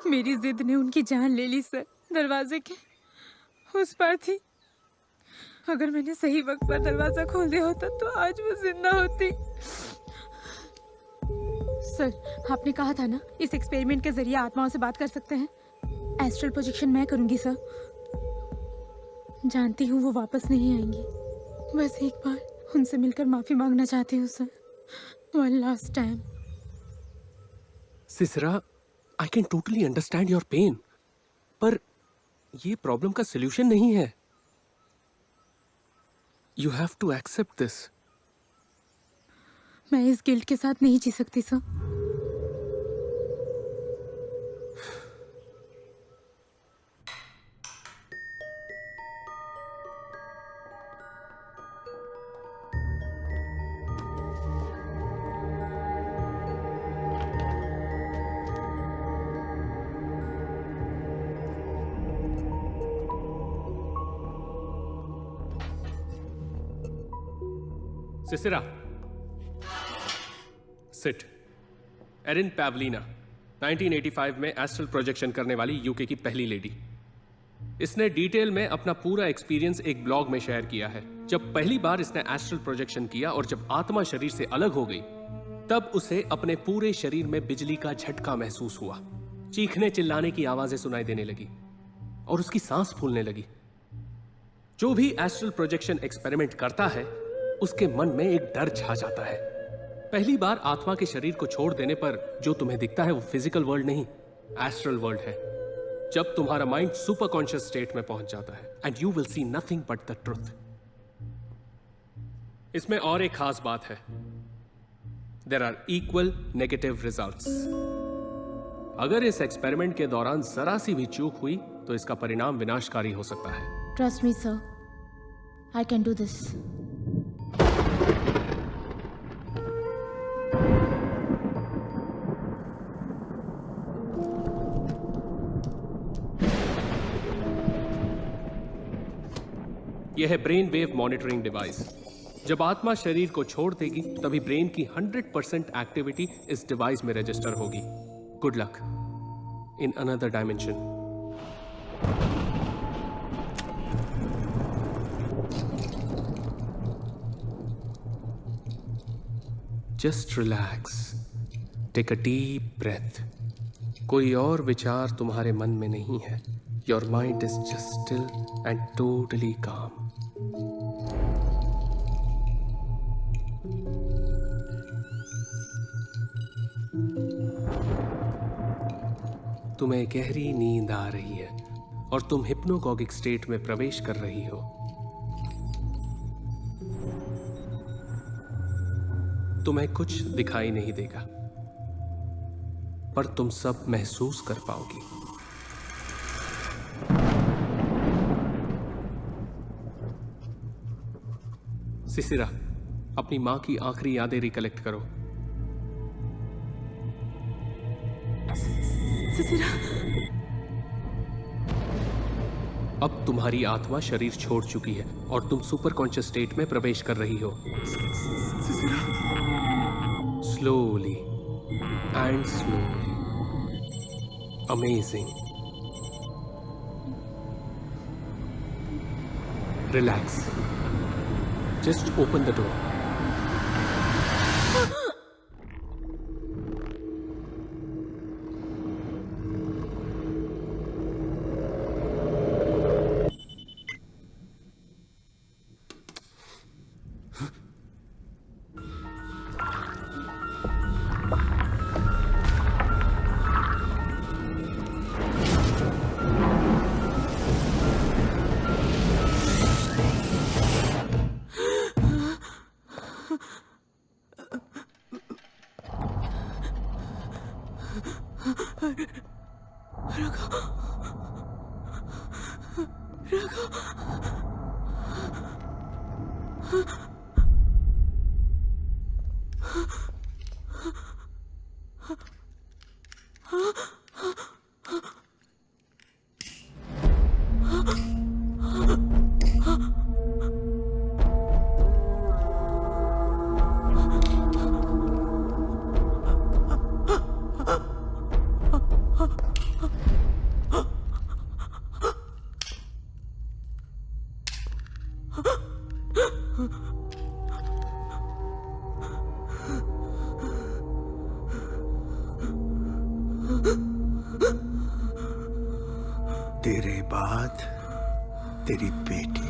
मेरी जिद ने उनकी जान ले ली सर। दरवाजे के उस पार थी। अगर मैंने सही वक्त पर दरवाजा खोल दिया होता तो आज वो जिंदा होती। सर, आपने कहा था ना इस एक्सपेरिमेंट के जरिए आत्माओं से बात कर सकते हैं। एस्ट्रल प्रोजेक्शन मैं करूंगी सर। जानती हूँ वो वापस नहीं आएंगी। बस एक बार उनसे मिलकर माफी मांगना चाहती हूँ sir. One last time. Sisira, I can totally understand your pain, पर ये प्रॉब्लम का सोल्यूशन नहीं है। You have to accept this. मैं इस गिल्ट के साथ नहीं जी सकती sir. Sisira, sit. Erin Pavlina, 1985 में एस्ट्रल प्रोजेक्शन करने वाली यूके की पहली लेडी। इसने डिटेल में अपना पूरा एक्सपीरियंस एक ब्लॉग में शेयर किया है। जब पहली बार इसने एस्ट्रल प्रोजेक्शन किया और जब आत्मा शरीर से अलग हो गई, तब उसे अपने पूरे शरीर में बिजली का झटका महसूस हुआ। चीखने चिल्लाने की आवाजें सुनाई देने लगी और उसकी सांस फूलने लगी। जो भी एस्ट्रल प्रोजेक्शन एक्सपेरिमेंट करता है, उसके मन में एक डर छा जाता है। पहली बार आत्मा के शरीर को छोड़ देने पर जो तुम्हें दिखता है वो फिजिकल वर्ल्ड नहीं, एस्ट्रल वर्ल्ड है। जब तुम्हारा माइंड सुपर कॉन्शियस स्टेट में पहुंच जाता है and you will see nothing but the truth. इसमें और एक खास बात है, there are equal negative results. अगर इस एक्सपेरिमेंट के दौरान जरा सी भी चूक हुई तो इसका परिणाम विनाशकारी हो सकता है। Trust me sir, I can do this. यह है ब्रेन वेव मॉनिटरिंग डिवाइस। जब आत्मा शरीर को छोड़ देगी तभी ब्रेन की 100% एक्टिविटी इस डिवाइस में रजिस्टर होगी। Good luck in another dimension. Just relax, take a deep breath कोई और विचार तुम्हारे मन में नहीं है। Your mind is just still and totally calm. तुम्हें गहरी नींद आ रही है और तुम हिप्नोगॉगिक स्टेट में प्रवेश कर रही हो। तुम्हें कुछ दिखाई नहीं देगा, पर तुम सब महसूस कर पाओगी। सिसिरा, अपनी मां की आखिरी यादें रिकलेक्ट करो। सिसिरा, अब तुम्हारी आत्मा शरीर छोड़ चुकी है और तुम सुपर कॉन्शियस स्टेट में प्रवेश कर रही हो। Slowly and slowly. Amazing. Relax. Just open the door. तेरे बाद तेरी बेटी।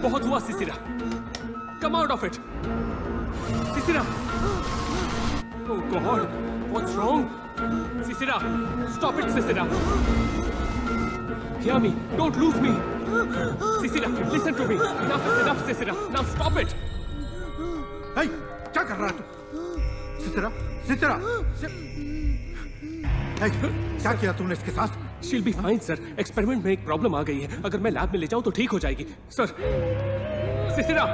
बहुत हुआ Sisira. Come out of it Sisira. Oh god, what's wrong? Sisira, stop it Sisira. Hear me, don't lose me. Sisira, listen to me. Enough is enough Sisira. Now stop it. Hey, क्या कर रहा है तू? सिसिरा, सिसिरा। हे, क्या किया तूने इसके साथ? She'll be fine, sir. Experiment में एक प्रॉब्लम आ गई है। अगर मैं लैब में ले जाऊं तो ठीक हो जाएगी, sir. Sisira,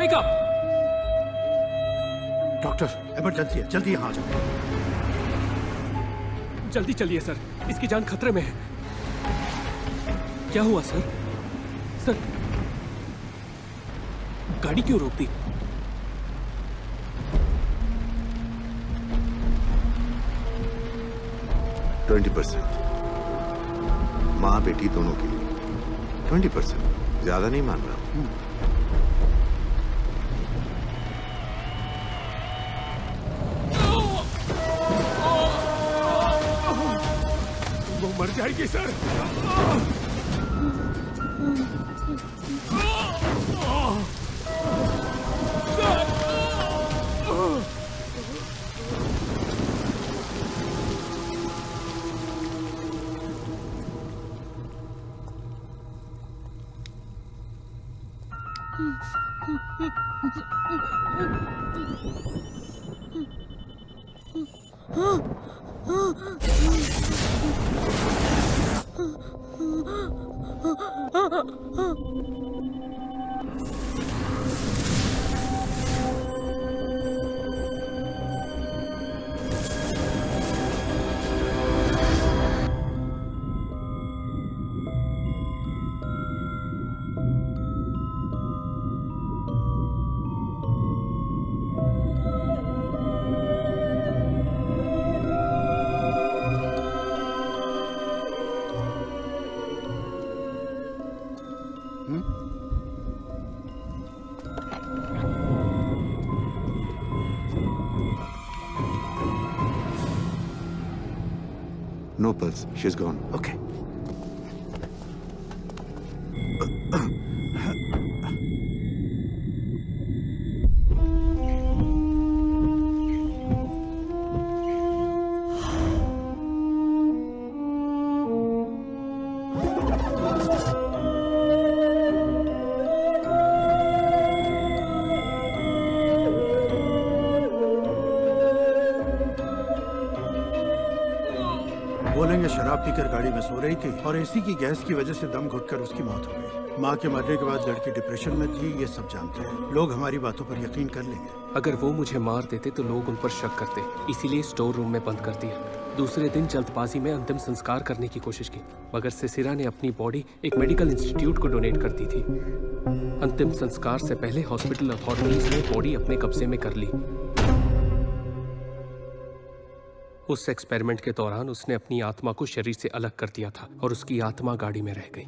wake up. Doctor, emergency है, जल्दी यहाँ आ जाओ। जल्दी चलिए सर, इसकी जान खतरे में है। क्या हुआ सर? सर, गाड़ी क्यों रोक दी? माँ बेटी दोनों के लिए 20%। ज्यादा नहीं मान रहा हूं। वो मर जाएगी सर। हाँ no pulse, she is gone. Okay. बोलेंगे शराब पीकर गाड़ी में सो रही थी और एसी की गैस की वजह से दम घुटकर उसकी मौत हो गई। माँ के मरने के बाद लड़की डिप्रेशन में थी, ये सब जानते हैं लोग, हमारी बातों पर यकीन कर लेंगे। अगर वो मुझे मार देते तो लोग उन पर शक करते, इसीलिए स्टोर रूम में बंद कर दिया। दूसरे दिन जल्दबाजी में अंतिम संस्कार करने की कोशिश की, मगर सिसिरा ने अपनी बॉडी एक मेडिकल इंस्टीट्यूट को डोनेट कर दी थी। अंतिम संस्कार से पहले हॉस्पिटल अथॉरिटीज ने बॉडी अपने कब्जे में कर ली। उस एक्सपेरिमेंट के दौरान उसने अपनी आत्मा को शरीर से अलग कर दिया था और उसकी आत्मा गाड़ी में रह गई।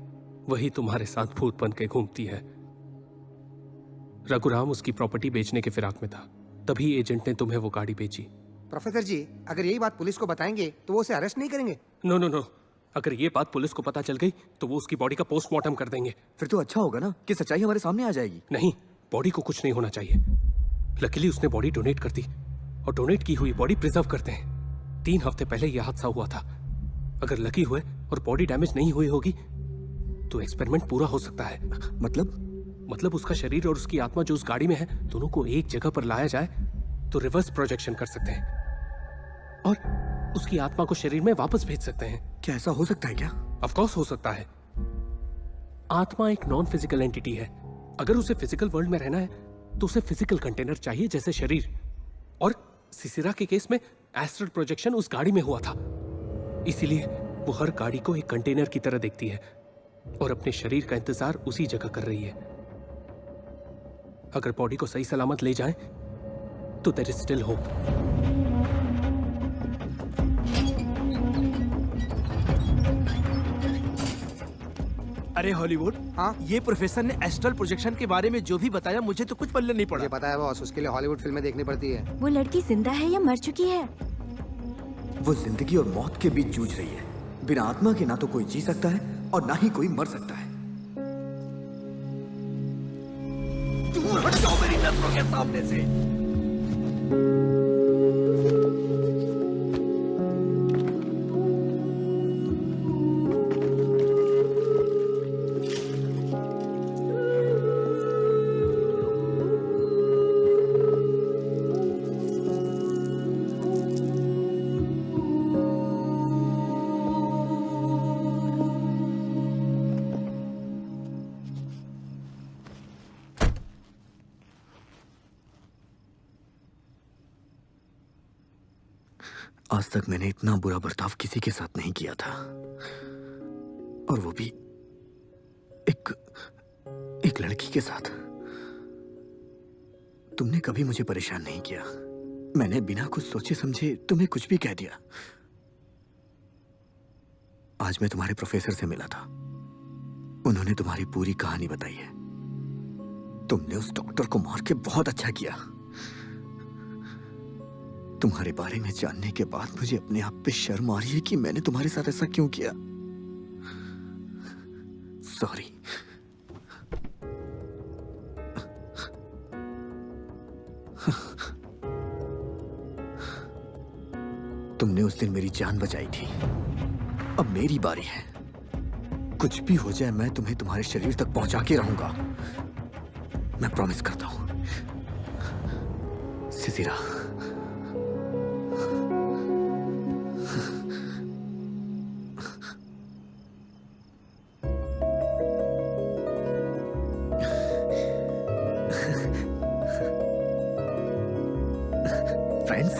वही तुम्हारे साथ भूत बन के घूमती है। रघुराम उसकी प्रॉपर्टी बेचने के फिराक में था, तभी एजेंट ने तुम्हें वो गाड़ी बेची। प्रोफेसर जी, अगर यही बात पुलिस को बताएंगे तो वो उसे अरेस्ट नहीं करेंगे? नो नो नो, अगर ये बात पुलिस को पता चल गई तो वो उसकी बॉडी का पोस्टमार्टम कर देंगे। फिर तो अच्छा होगा ना कि सच्चाई हमारे सामने आ जाएगी। नहीं, बॉडी को कुछ नहीं होना चाहिए। लकीली उसने बॉडी डोनेट कर दी और डोनेट की हुई बॉडी प्रिजर्व करते हैं। 3 हफ्ते पहले यह हादसा हुआ था। अगर लकी हुए और बॉडी डैमेज नहीं हुई होगी तो एक्सपेरिमेंट पूरा हो सकता है। मतलब उसका शरीर और उसकी आत्मा जो उस गाड़ी में है, दोनों को एक जगह पर लाया जाए तो रिवर्स प्रोजेक्शन कर सकते हैं और उसकी आत्मा को शरीर में वापस भेज सकते हैं। क्या ऐसा हो सकता है क्या? ऑफ कोर्स हो सकता है। आत्मा एक नॉन फिजिकल एंटिटी है। अगर उसे फिजिकल वर्ल्ड में रहना है तो उसे फिजिकल कंटेनर चाहिए, जैसे शरीर। और सिसिरा के केस में एस्ट्रल प्रोजेक्शन उस गाड़ी में हुआ था, इसीलिए वो हर गाड़ी को एक कंटेनर की तरह देखती है और अपने शरीर का इंतजार उसी जगह कर रही है। अगर बॉडी को सही सलामत ले जाएं तो देयर इज स्टिल होप। अरे हॉलीवुड, हाँ? ये प्रोफेसर ने एस्ट्रल प्रोजेक्शन के बारे में जो भी बताया, मुझे तो कुछ पल्ले नहीं पड़ा। मुझे पता है बॉस, उसके लिए हॉलीवुड फिल्में देखनी पड़ती है। वो लड़की जिंदा है या मर चुकी है? वो जिंदगी और मौत के बीच जूझ रही है। बिना आत्मा के ना तो कोई जी सकता है और ना ही कोई मर सकता है। दूर हट जाओ मेरी नजरों के सामने से। आज तक मैंने इतना बुरा बर्ताव किसी के साथ नहीं किया था, और वो भी एक लड़की के साथ। तुमने कभी मुझे परेशान नहीं किया। मैंने बिना कुछ सोचे समझे तुम्हें कुछ भी कह दिया। आज मैं तुम्हारे प्रोफेसर से मिला था, उन्होंने तुम्हारी पूरी कहानी बताई है। तुमने उस डॉक्टर को मार के बहुत अच्छा किया। तुम्हारे बारे में जानने के बाद मुझे अपने आप पे शर्म आ रही है कि मैंने तुम्हारे साथ ऐसा क्यों किया। सॉरी। तुमने उस दिन मेरी जान बचाई थी, अब मेरी बारी है। कुछ भी हो जाए मैं तुम्हें तुम्हारे शरीर तक पहुंचा के रहूंगा, मैं प्रॉमिस करता हूं। सिसिरा, फ्रेंड्स,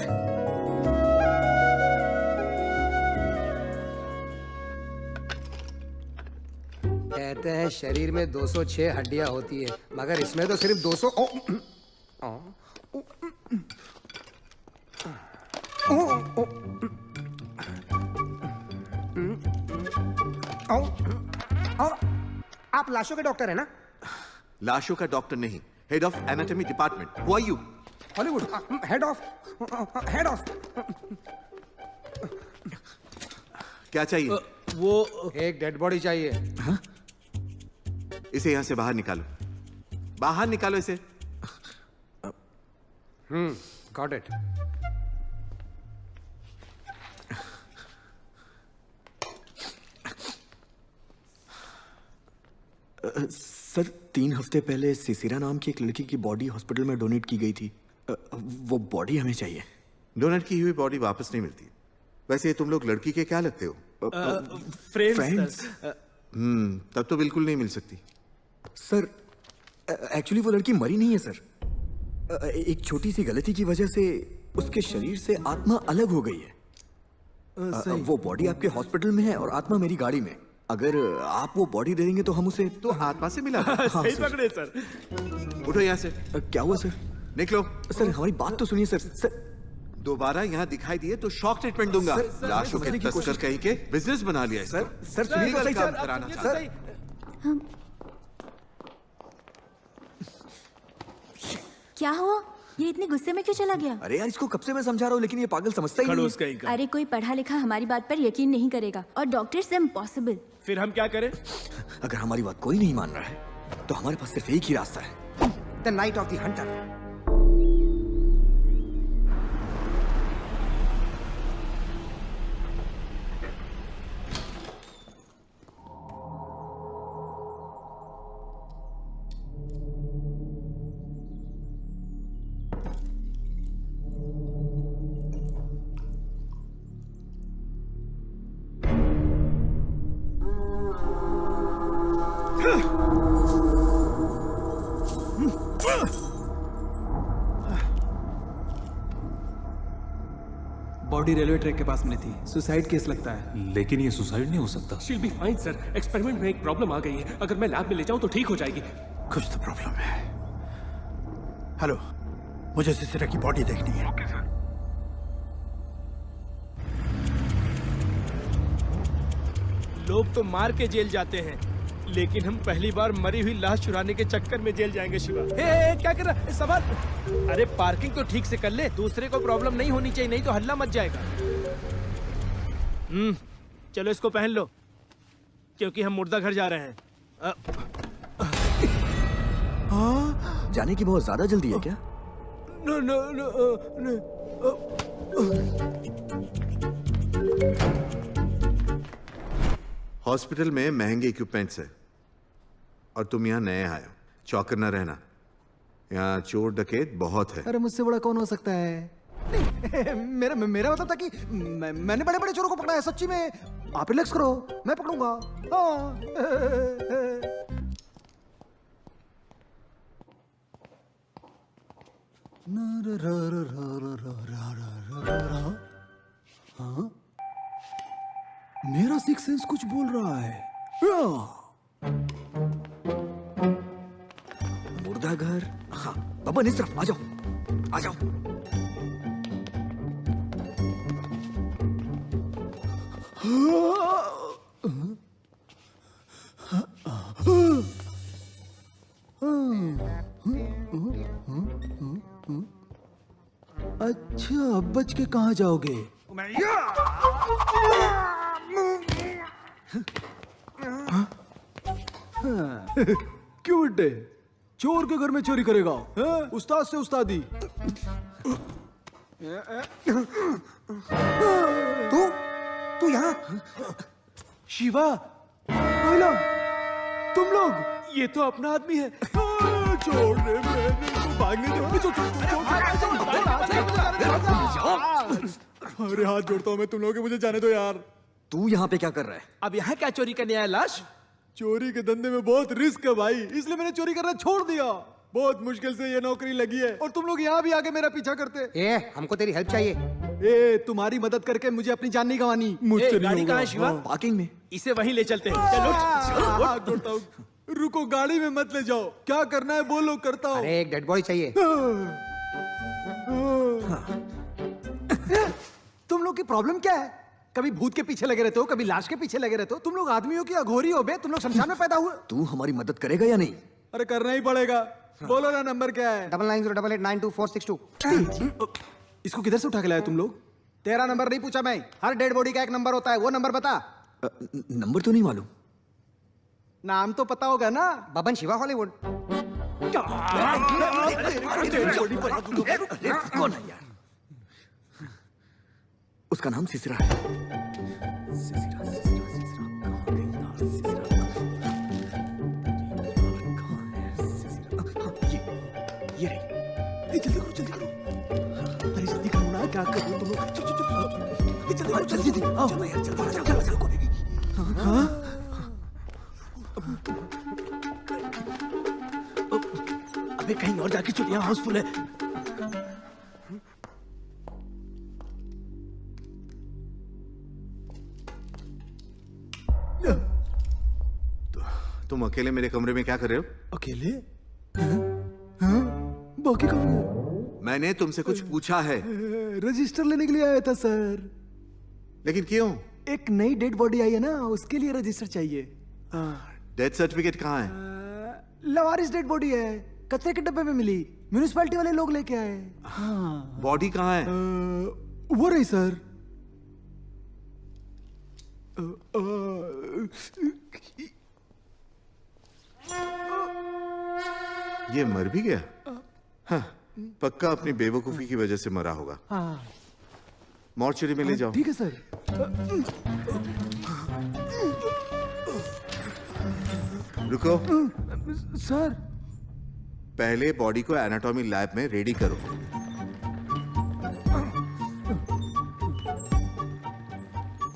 कहते हैं शरीर में 206 हड्डियां होती है, मगर इसमें तो सिर्फ 200। आप लाशों के डॉक्टर है ना? लाशों का डॉक्टर नहीं, head of anatomy department. Who are you? Hollywood head of. क्या चाहिए? वो एक डेड बॉडी चाहिए। इसे यहां से बाहर निकालो, बाहर निकालो इसे। Got it. सर 3 हफ्ते पहले सिसिरा नाम की एक लड़की की बॉडी हॉस्पिटल में डोनेट की गई थी। वो बॉडी हमें चाहिए। डोनेट की हुई बॉडी वापस नहीं मिलती। वैसे तुम लोग लड़की के क्या लगते हो? फ्रेंड्स। तब तो बिल्कुल नहीं मिल सकती। सर एक्चुअली वो लड़की मरी नहीं है सर। एक छोटी सी गलती की वजह से उसके शरीर से आत्मा अलग हो गई है। वो बॉडी आपके हॉस्पिटल में है और आत्मा मेरी गाड़ी में। अगर आप वो बॉडी दे देंगे तो हम उसे तो आत्मा से मिला। सही पकड़े सर। उठो यहाँ से। क्या हुआ सर? निकलो। सर हमारी बात तो सुनिए सर। सर दोबारा यहाँ दिखाई दिए तो शॉक ट्रीटमेंट दूंगा। लाशों के तस्कर कहीं के बिजनेस बना लिया सर। सर सुनिए तो सही काम सर। कराना सर क्या हुआ? ये इतने गुस्से में क्यों चला गया? अरे यार इसको कब से मैं समझा रहा हूँ लेकिन ये पागल समझता ही नहीं खड़ूस कहीं का। अरे कोई पढ़ा लिखा हमारी बात पर यकीन नहीं करेगा और डॉक्टर से इम्पॉसिबल। फिर हम क्या करें? अगर हमारी बात कोई नहीं मान रहा है तो हमारे पास सिर्फ एक ही रास्ता है। The night of the Hunter. Body railway track के पास मिली थी। सुसाइड केस लगता है। लेकिन ये सुसाइड नहीं हो सकता। She'll be fine sir. Experiment में एक प्रॉब्लम आ गई है। अगर मैं लैब में ले जाऊं तो ठीक हो जाएगी। कुछ तो प्रॉब्लम है। हेलो, मुझे सिसिरा की बॉडी देखनी है। Okay sir. लोग तो मार के जेल जाते हैं लेकिन हम पहली बार मरी हुई लाश चुराने के चक्कर में जेल जाएंगे शिवा। हे, क्या कर रहा है? सवाल। अरे पार्किंग तो ठीक से कर ले। दूसरे को प्रॉब्लम नहीं होनी चाहिए, नहीं तो हल्ला मच जाएगा। चलो इसको पहन लो क्योंकि हम मुर्दा घर जा रहे हैं। जाने की बहुत ज्यादा जल्दी है क्या? No no no. हॉस्पिटल में महंगे इक्विपमेंट्स है और तुम यहाँ नए आए हो। चौकन्ना न रहना, यहाँ चोर डकैत बहुत है। अरे मुझसे बड़ा कौन हो सकता है? मेरा मतलब था कि मैंने बड़े बड़े चोरों को पकड़ा है। सच्ची में आप रिलैक्स करो, मैं पकड़ूंगा। हाँ? मेरा सिक्स सेंस कुछ बोल रहा है। मुर्दा घर। हाँ बाबा इस तरफ आ जाओ, आ जाओ। अच्छा अब बच के कहाँ जाओगे? क्यों बेटे? चोर के घर में चोरी करेगा? उस्ताद से उस्तादी। तू यहाँ? शिवा, तुम लोग? ये तो अपना आदमी है। छोड़ दे, भागने दो। अरे हाथ जोड़ता हूँ मैं तुम लोगों के, मुझे जाने दो यार। तू यहाँ पे क्या कर रहा है? अब यहाँ क्या चोरी करने आया लाश? चोरी के धंधे में बहुत रिस्क है भाई, इसलिए मैंने चोरी करना छोड़ दिया। बहुत मुश्किल से ये नौकरी लगी है और तुम लोग यहाँ भी आके मेरा पीछा करते। हमको तेरी हेल्प चाहिए। तुम्हारी मदद करके मुझे अपनी जान नहीं गंवानी। मुझसे गाड़ी कहाँ है शिवा? पार्किंग में। इसे वहीं ले चलते हैं। चलो। हाथ जोड़ता हूँ। रुको, गाड़ी में मत ले जाओ। क्या करना है बोलो, करता हूँ। अरे एक डेड बॉडी चाहिए। तुम लोग की प्रॉब्लम क्या है? कभी भूत के पीछे लगे रहते हो, कभी लाश के पीछे लगे रहते हो। तुम लोग आदमी हो कि अघोरी हो बे? तुम लोग शमशान में पैदा हुए। तू हमारी मदद करेगा या नहीं? अरे करना ही पड़ेगा। बोलो ना, नंबर क्या है? 9908892462। इसको किधर से उठा के लाए तुम लोग? तेरा नंबर नहीं पूछा मैं, हर डेड बॉडी का एक नंबर होता है, वो नंबर बता। नंबर तो नहीं मालूम। नाम तो पता होगा ना, बबन शिवा हॉलीवुड। कौन है यार? उसका नाम सिसरा है। ये रही। जल्दी करो, जल्दी करो। अरे जल्दी करो ना, क्या कर रहे हो तुम लोग? चुप चुप चुप। जल्दी करो, जल्दी जल्दी। आओ चलो यार, चलो चलो चलो। हाँ? अबे कहीं और जाके चुप, यहाँ हाउसफुल है। तुम अकेले मेरे कमरे में क्या कर रहे हो? अकेले? बाकी कौन है? मैंने तुमसे कुछ पूछा है। रजिस्टर लेने के लिए आया था सर। लेकिन क्यों? एक नई डेड बॉडी आई है ना, उसके लिए रजिस्टर चाहिए। डेथ सर्टिफिकेट कहाँ है? लवारिस डेड बॉडी है, कचरे के डब्बे में मिली, म्यूनिसिपैलिटी वाले लोग लेके आए। बॉडी कहाँ है? वो रही सर। ये मर भी गया? हाँ, पक्का अपनी बेवकूफी की वजह से मरा होगा। मॉर्चरी में ले जाओ। ठीक है सर। रुको सर। पहले बॉडी को एनाटॉमी लैब में रेडी करो।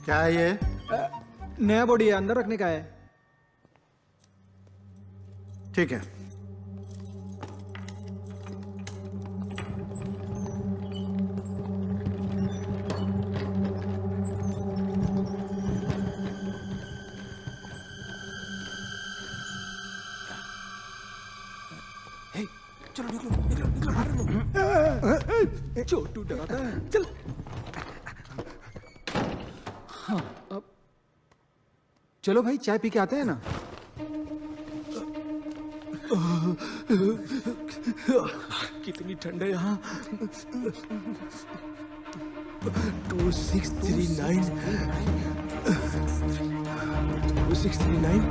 क्या है ये? नया बॉडी है, अंदर रखने का है। ठीक है। चलो निकलो निकलो निकलो, बाहर लो। छोटू डराता है, चल। हाँ, अब चलो भाई, चाय पी के आते हैं ना। कितनी ठंड है यहाँ। 2639 2639।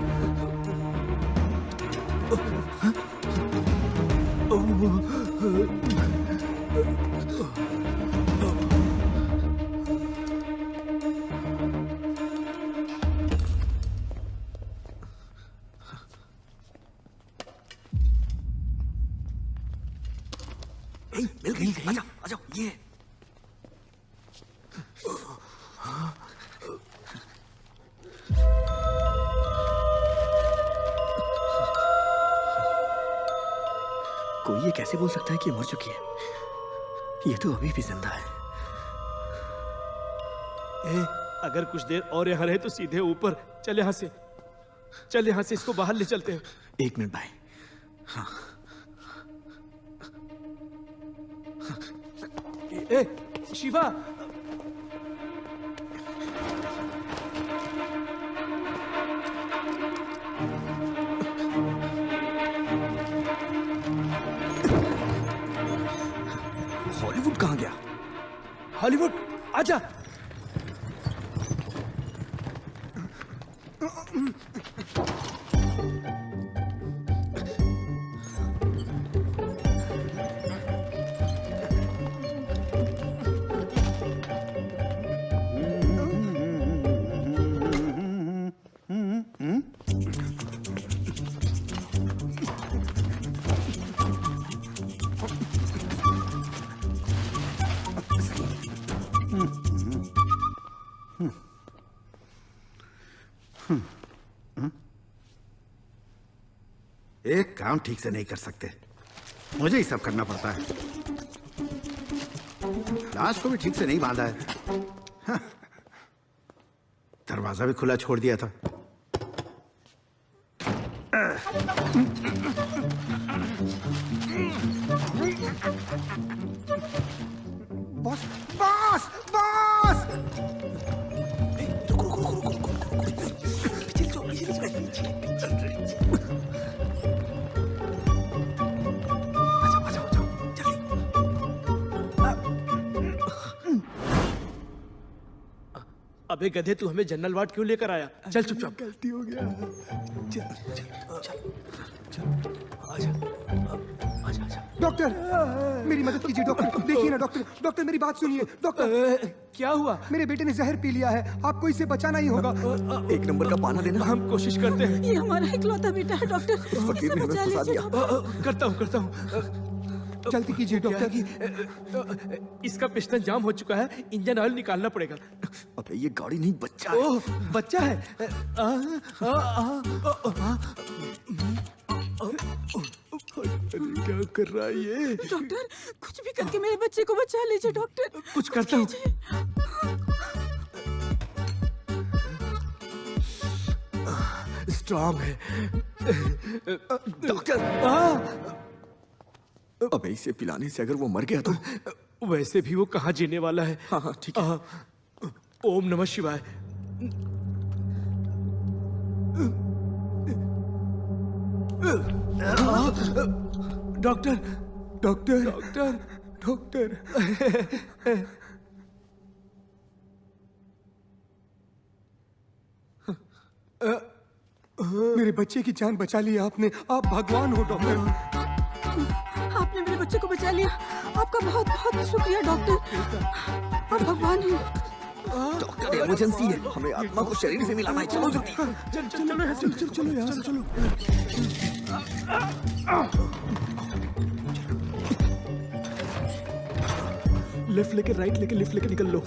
मिल गई, आजा आजा। ये कोई ये कैसे बोल सकता है कि ये मर चुकी है? ये तो अभी भी जिंदा है। अगर कुछ देर और यहाँ रहे तो सीधे ऊपर। चल यहाँ से, चल यहाँ से, इसको बाहर ले चलते हैं। 1 मिनट भाई। हाँ। ए, शिवा। हॉलीवुड कहाँ गया? हॉलीवुड आजा। एक काम ठीक से नहीं कर सकते, मुझे ही सब करना पड़ता है। लाश को भी ठीक से नहीं बांधा है। हाँ। दरवाजा भी खुला छोड़ दिया था। Boss boss boss! अबे गधे, तू हमें जनरल वार्ड क्यों लेकर आया? चल चुपचाप। गलती हो गया। डॉक्टर, मेरी मदद कीजिए डॉक्टर। देखिए ना डॉक्टर, डॉक्टर मेरी बात सुनिए डॉक्टर। क्या हुआ? मेरे बेटे ने जहर पी लिया है, आपको इसे बचाना ही होगा। 1 नंबर का पाना देना। हम कोशिश करते हैं। ये हमारा इकलौता बेटा है डॉक्टर, फकीर ने हमें फंसा दिया। करता हूँ। जल्दी कीजिए डॉक्टर। इसका पिस्टन जाम हो चुका है, इंजन ऑयल निकालना पड़ेगा। अबे ये गाड़ी नहीं, बच्चा है। ओह, बच्चा है। क्या कर रहा है ये? डॉक्टर, कुछ भी करके मेरे बच्चे को बचा लीजिए डॉक्टर। कुछ करता हूँ। स्ट्रांग है। डॉक्टर, अबे इसे पिलाने से अगर वो मर गया तो? वैसे भी वो कहाँ जीने वाला है। हाँ ठीक है। ओम नमः शिवाय। Doctor, doctor, doctor, doctor. मेरे बच्चे की जान बचा ली आपने, आप भगवान हो डॉक्टर। आपने मेरे बच्चे को बचा लिया, आपका बहुत बहुत शुक्रिया डॉक्टर, आप भगवान हैं। डॉक्टर, इमरजेंसी है, हमें आत्मा को शरीर से मिलाना है। चलो जल्दी। चलो यहाँ से चलो। लेफ्ट लेके राइट लेके लेफ्ट लेके निकल लो।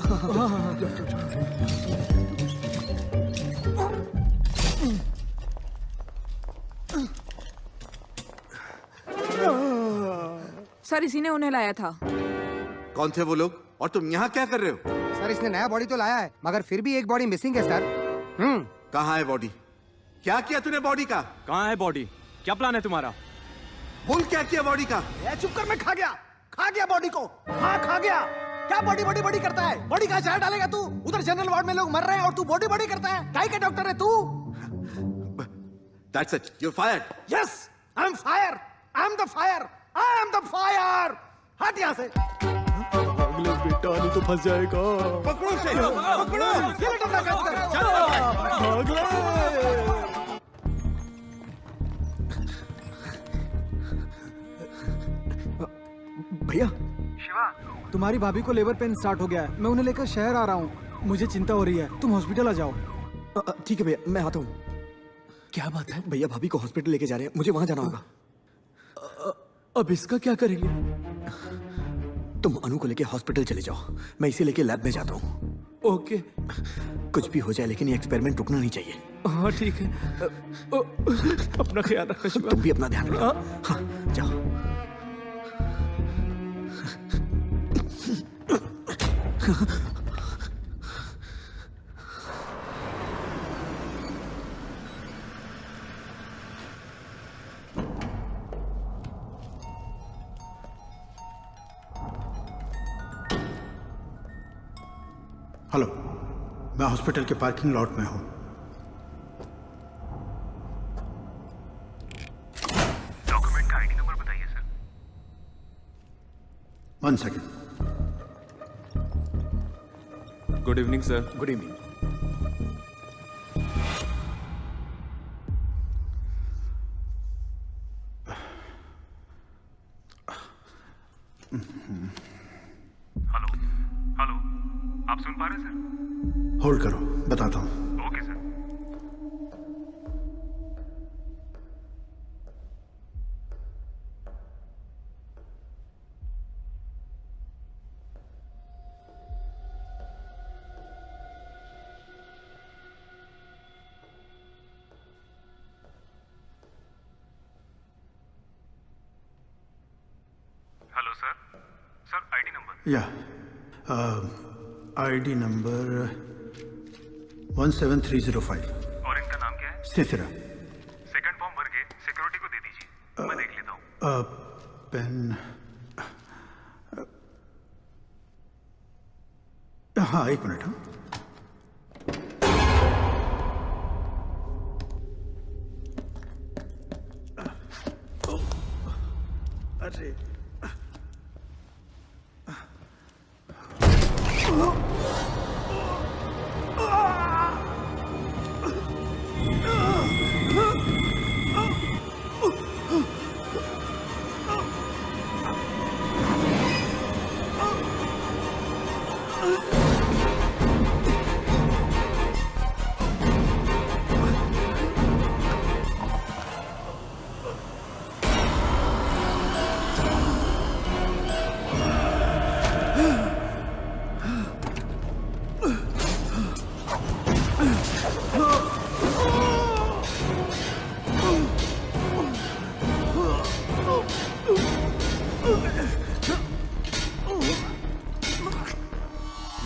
सर, इसी ने उन्हें लाया था। कौन थे वो लोग और तुम यहाँ क्या कर रहे हो? सर इसने नया बॉडी तो लाया है, मगर फिर भी एक बॉडी मिसिंग है सर। कहाँ है बॉडी? क्या किया तूने बॉडी का? कहाँ है बॉडी? क्या प्लान है तुम्हारा? बोल क्या किया बॉडी का? चुप कर, मैं खा गया बॉडी को। हाँ खा गया। क्या बॉडी बॉडी बॉडी करता है? बॉडी का जहर डालेगा तू? उधर जनरल वार्ड में लोग मर रहे हैं और तू बॉडी बॉडी करता है? काय का डॉक्टर है तू? That's it. You're fired. Yes, I'm fire. I'm the fire. I am the fire. हट यहाँ से। अगले बेटा नहीं तो फंस जाएगा। पकड़ो उसे। पकड़ो। ये बेटा ना कर। भैया, शिवा, तुम्हारी भाभी को लेबर पेन स्टार्ट हो गया है। मैं उन्हें लेकर शहर आ रहा हूँ। मुझे चिंता हो रही है, तुम हॉस्पिटल आ जाओ। ठीक है भैया, मैं आता हूँ। क्या बात है? भैया भाभी को हॉस्पिटल लेके जा रहे हैं, मुझे वहां जाना होगा। अब इसका क्या करेंगे? तुम अनु को लेके हॉस्पिटल चले जाओ, मैं इसे लेके लैब में जाता हूँ। ओके। कुछ भी हो जाए लेकिन ये एक्सपेरिमेंट रुकना नहीं चाहिए। हाँ ठीक है। अपना ख्याल रखना शिवा। तुम भी अपना ध्यान रखो। हाँ, जाओ। हेलो, मैं हॉस्पिटल के पार्किंग लॉट में हूँ। डॉक्यूमेंट का आईडी नंबर बताइए sir. 1 second. Good evening sir. Good evening. Hello hello, आप सुन पा रहे हैं सर? होल्ड करो, बताता हूँ। Okay sir. Hello sir, sir ID number. या आईडी नंबर 17305। और इनका नाम क्या है? सिसिरा। सेकंड फॉर्म भर के सिक्योरिटी को दे दीजिए, मैं देख लेता हूँ। पेन। हाँ, 1 मिनट। हाँ, अरे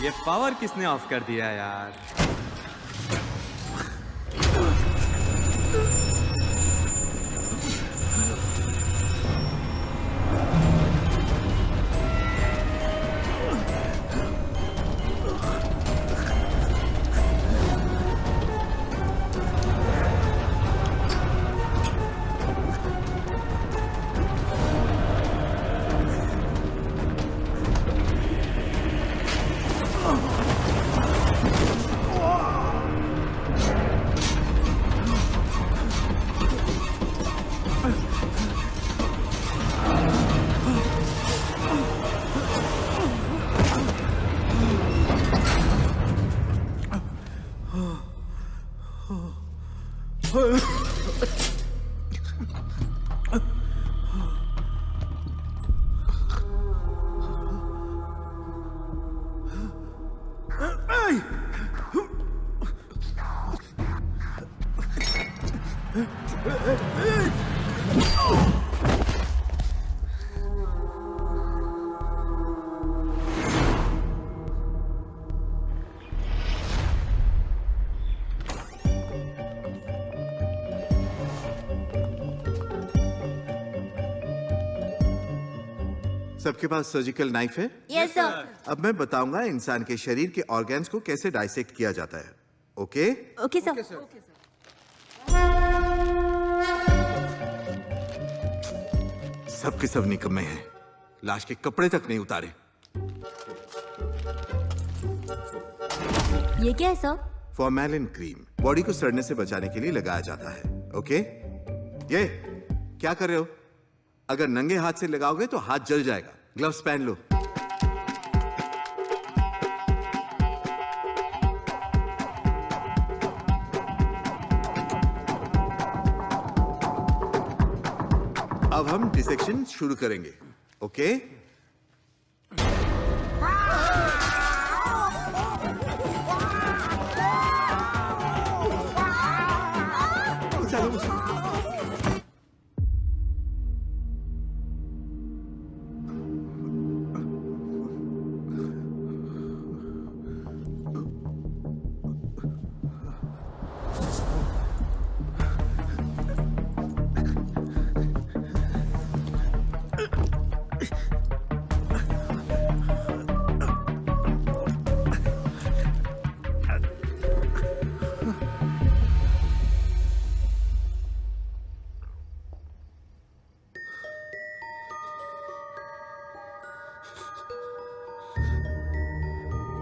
ये पावर किसने ऑफ कर दिया यार? सबके पास सर्जिकल नाइफ है? Yes sir. अब मैं बताऊंगा इंसान के शरीर के ऑर्गन्स को कैसे डाइसेक्ट किया जाता है। ओके? Okay sir. सब के सब निकम्मे हैं, लाश के कपड़े तक नहीं उतारे। ये क्या है सर? फॉर्मेलिन क्रीम बॉडी को सड़ने से बचाने के लिए लगाया जाता है। ओके? ये क्या कर रहे हो? अगर नंगे हाथ से लगाओगे तो हाथ जल जाएगा। ग्लव्स पहन लो। अब हम डिसेक्शन शुरू करेंगे। Okay?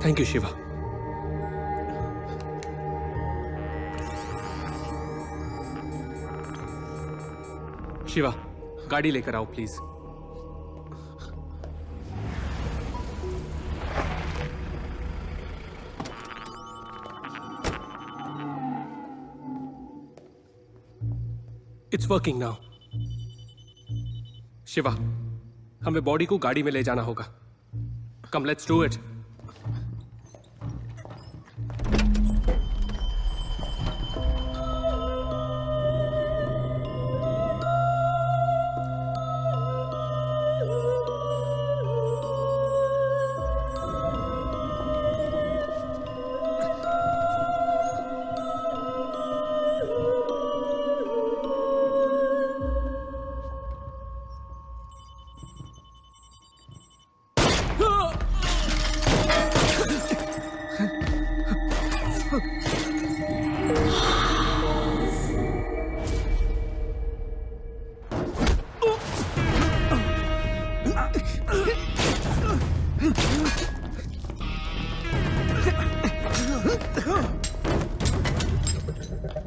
Thank you Shiva. Shiva, गाड़ी लेकर आओ please. It's working now. Shiva, हमें बॉडी को गाड़ी में ले जाना होगा। Come let's do it.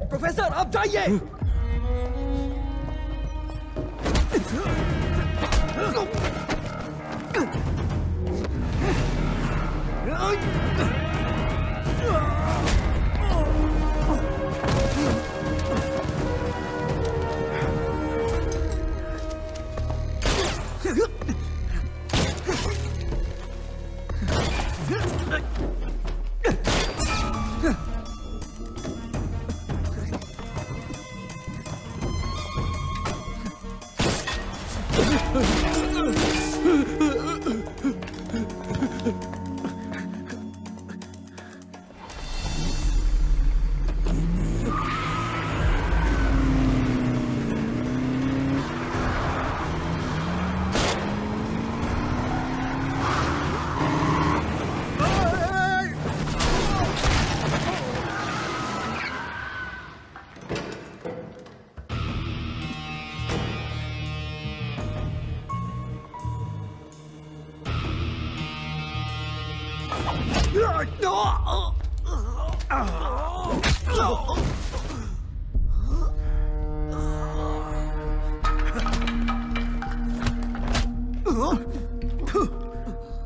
Professor आप जाइए।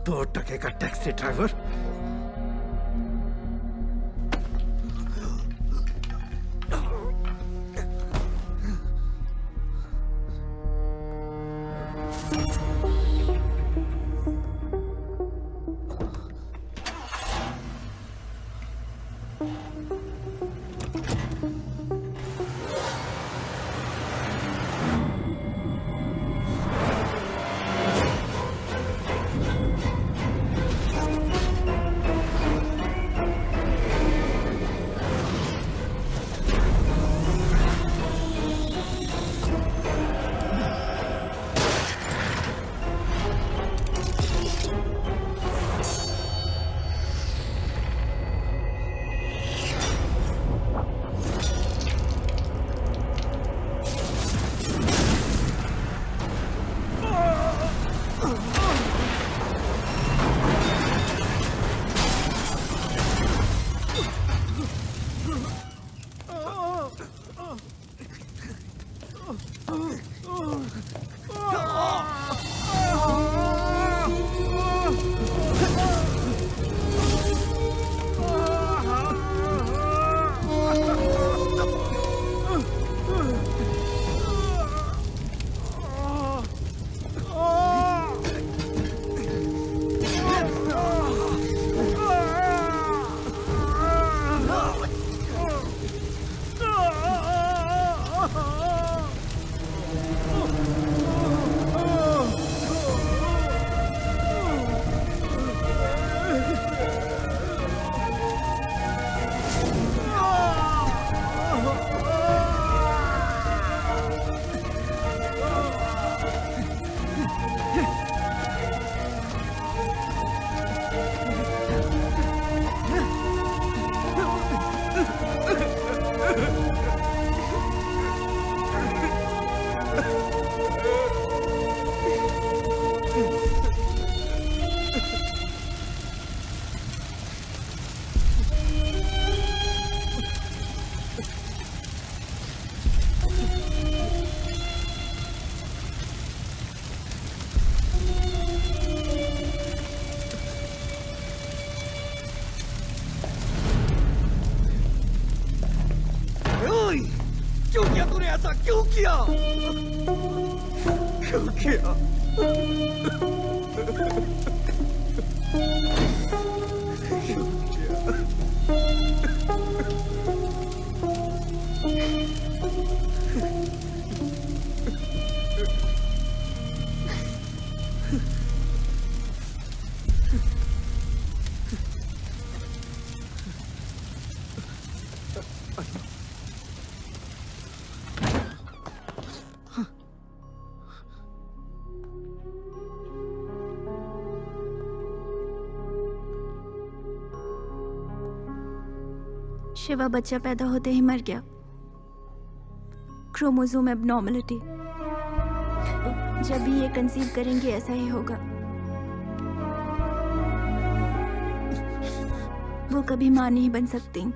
दो टके का टैक्सी ड्राइवर। क्यों किया तूने ऐसा? क्यों किया? क्यों किया? शिवा बच्चा पैदा होते ही मर गया। Chromosome abnormality. जब भी ये कंसीव करेंगे ऐसा ही होगा। वो कभी मां नहीं बन सकती।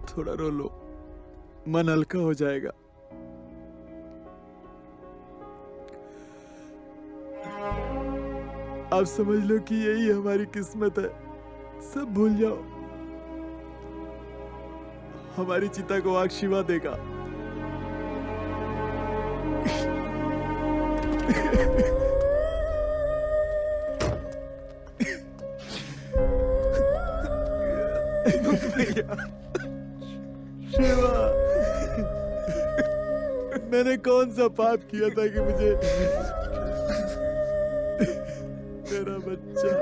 थोड़ा रो लो, मन हल्का हो जाएगा। आप समझ लो कि यही हमारी किस्मत है। सब भूल जाओ। हमारी चिता को आग शिवा देगा। शिवा, मैंने कौन सा पाप किया था कि मुझे मेरा बच्चा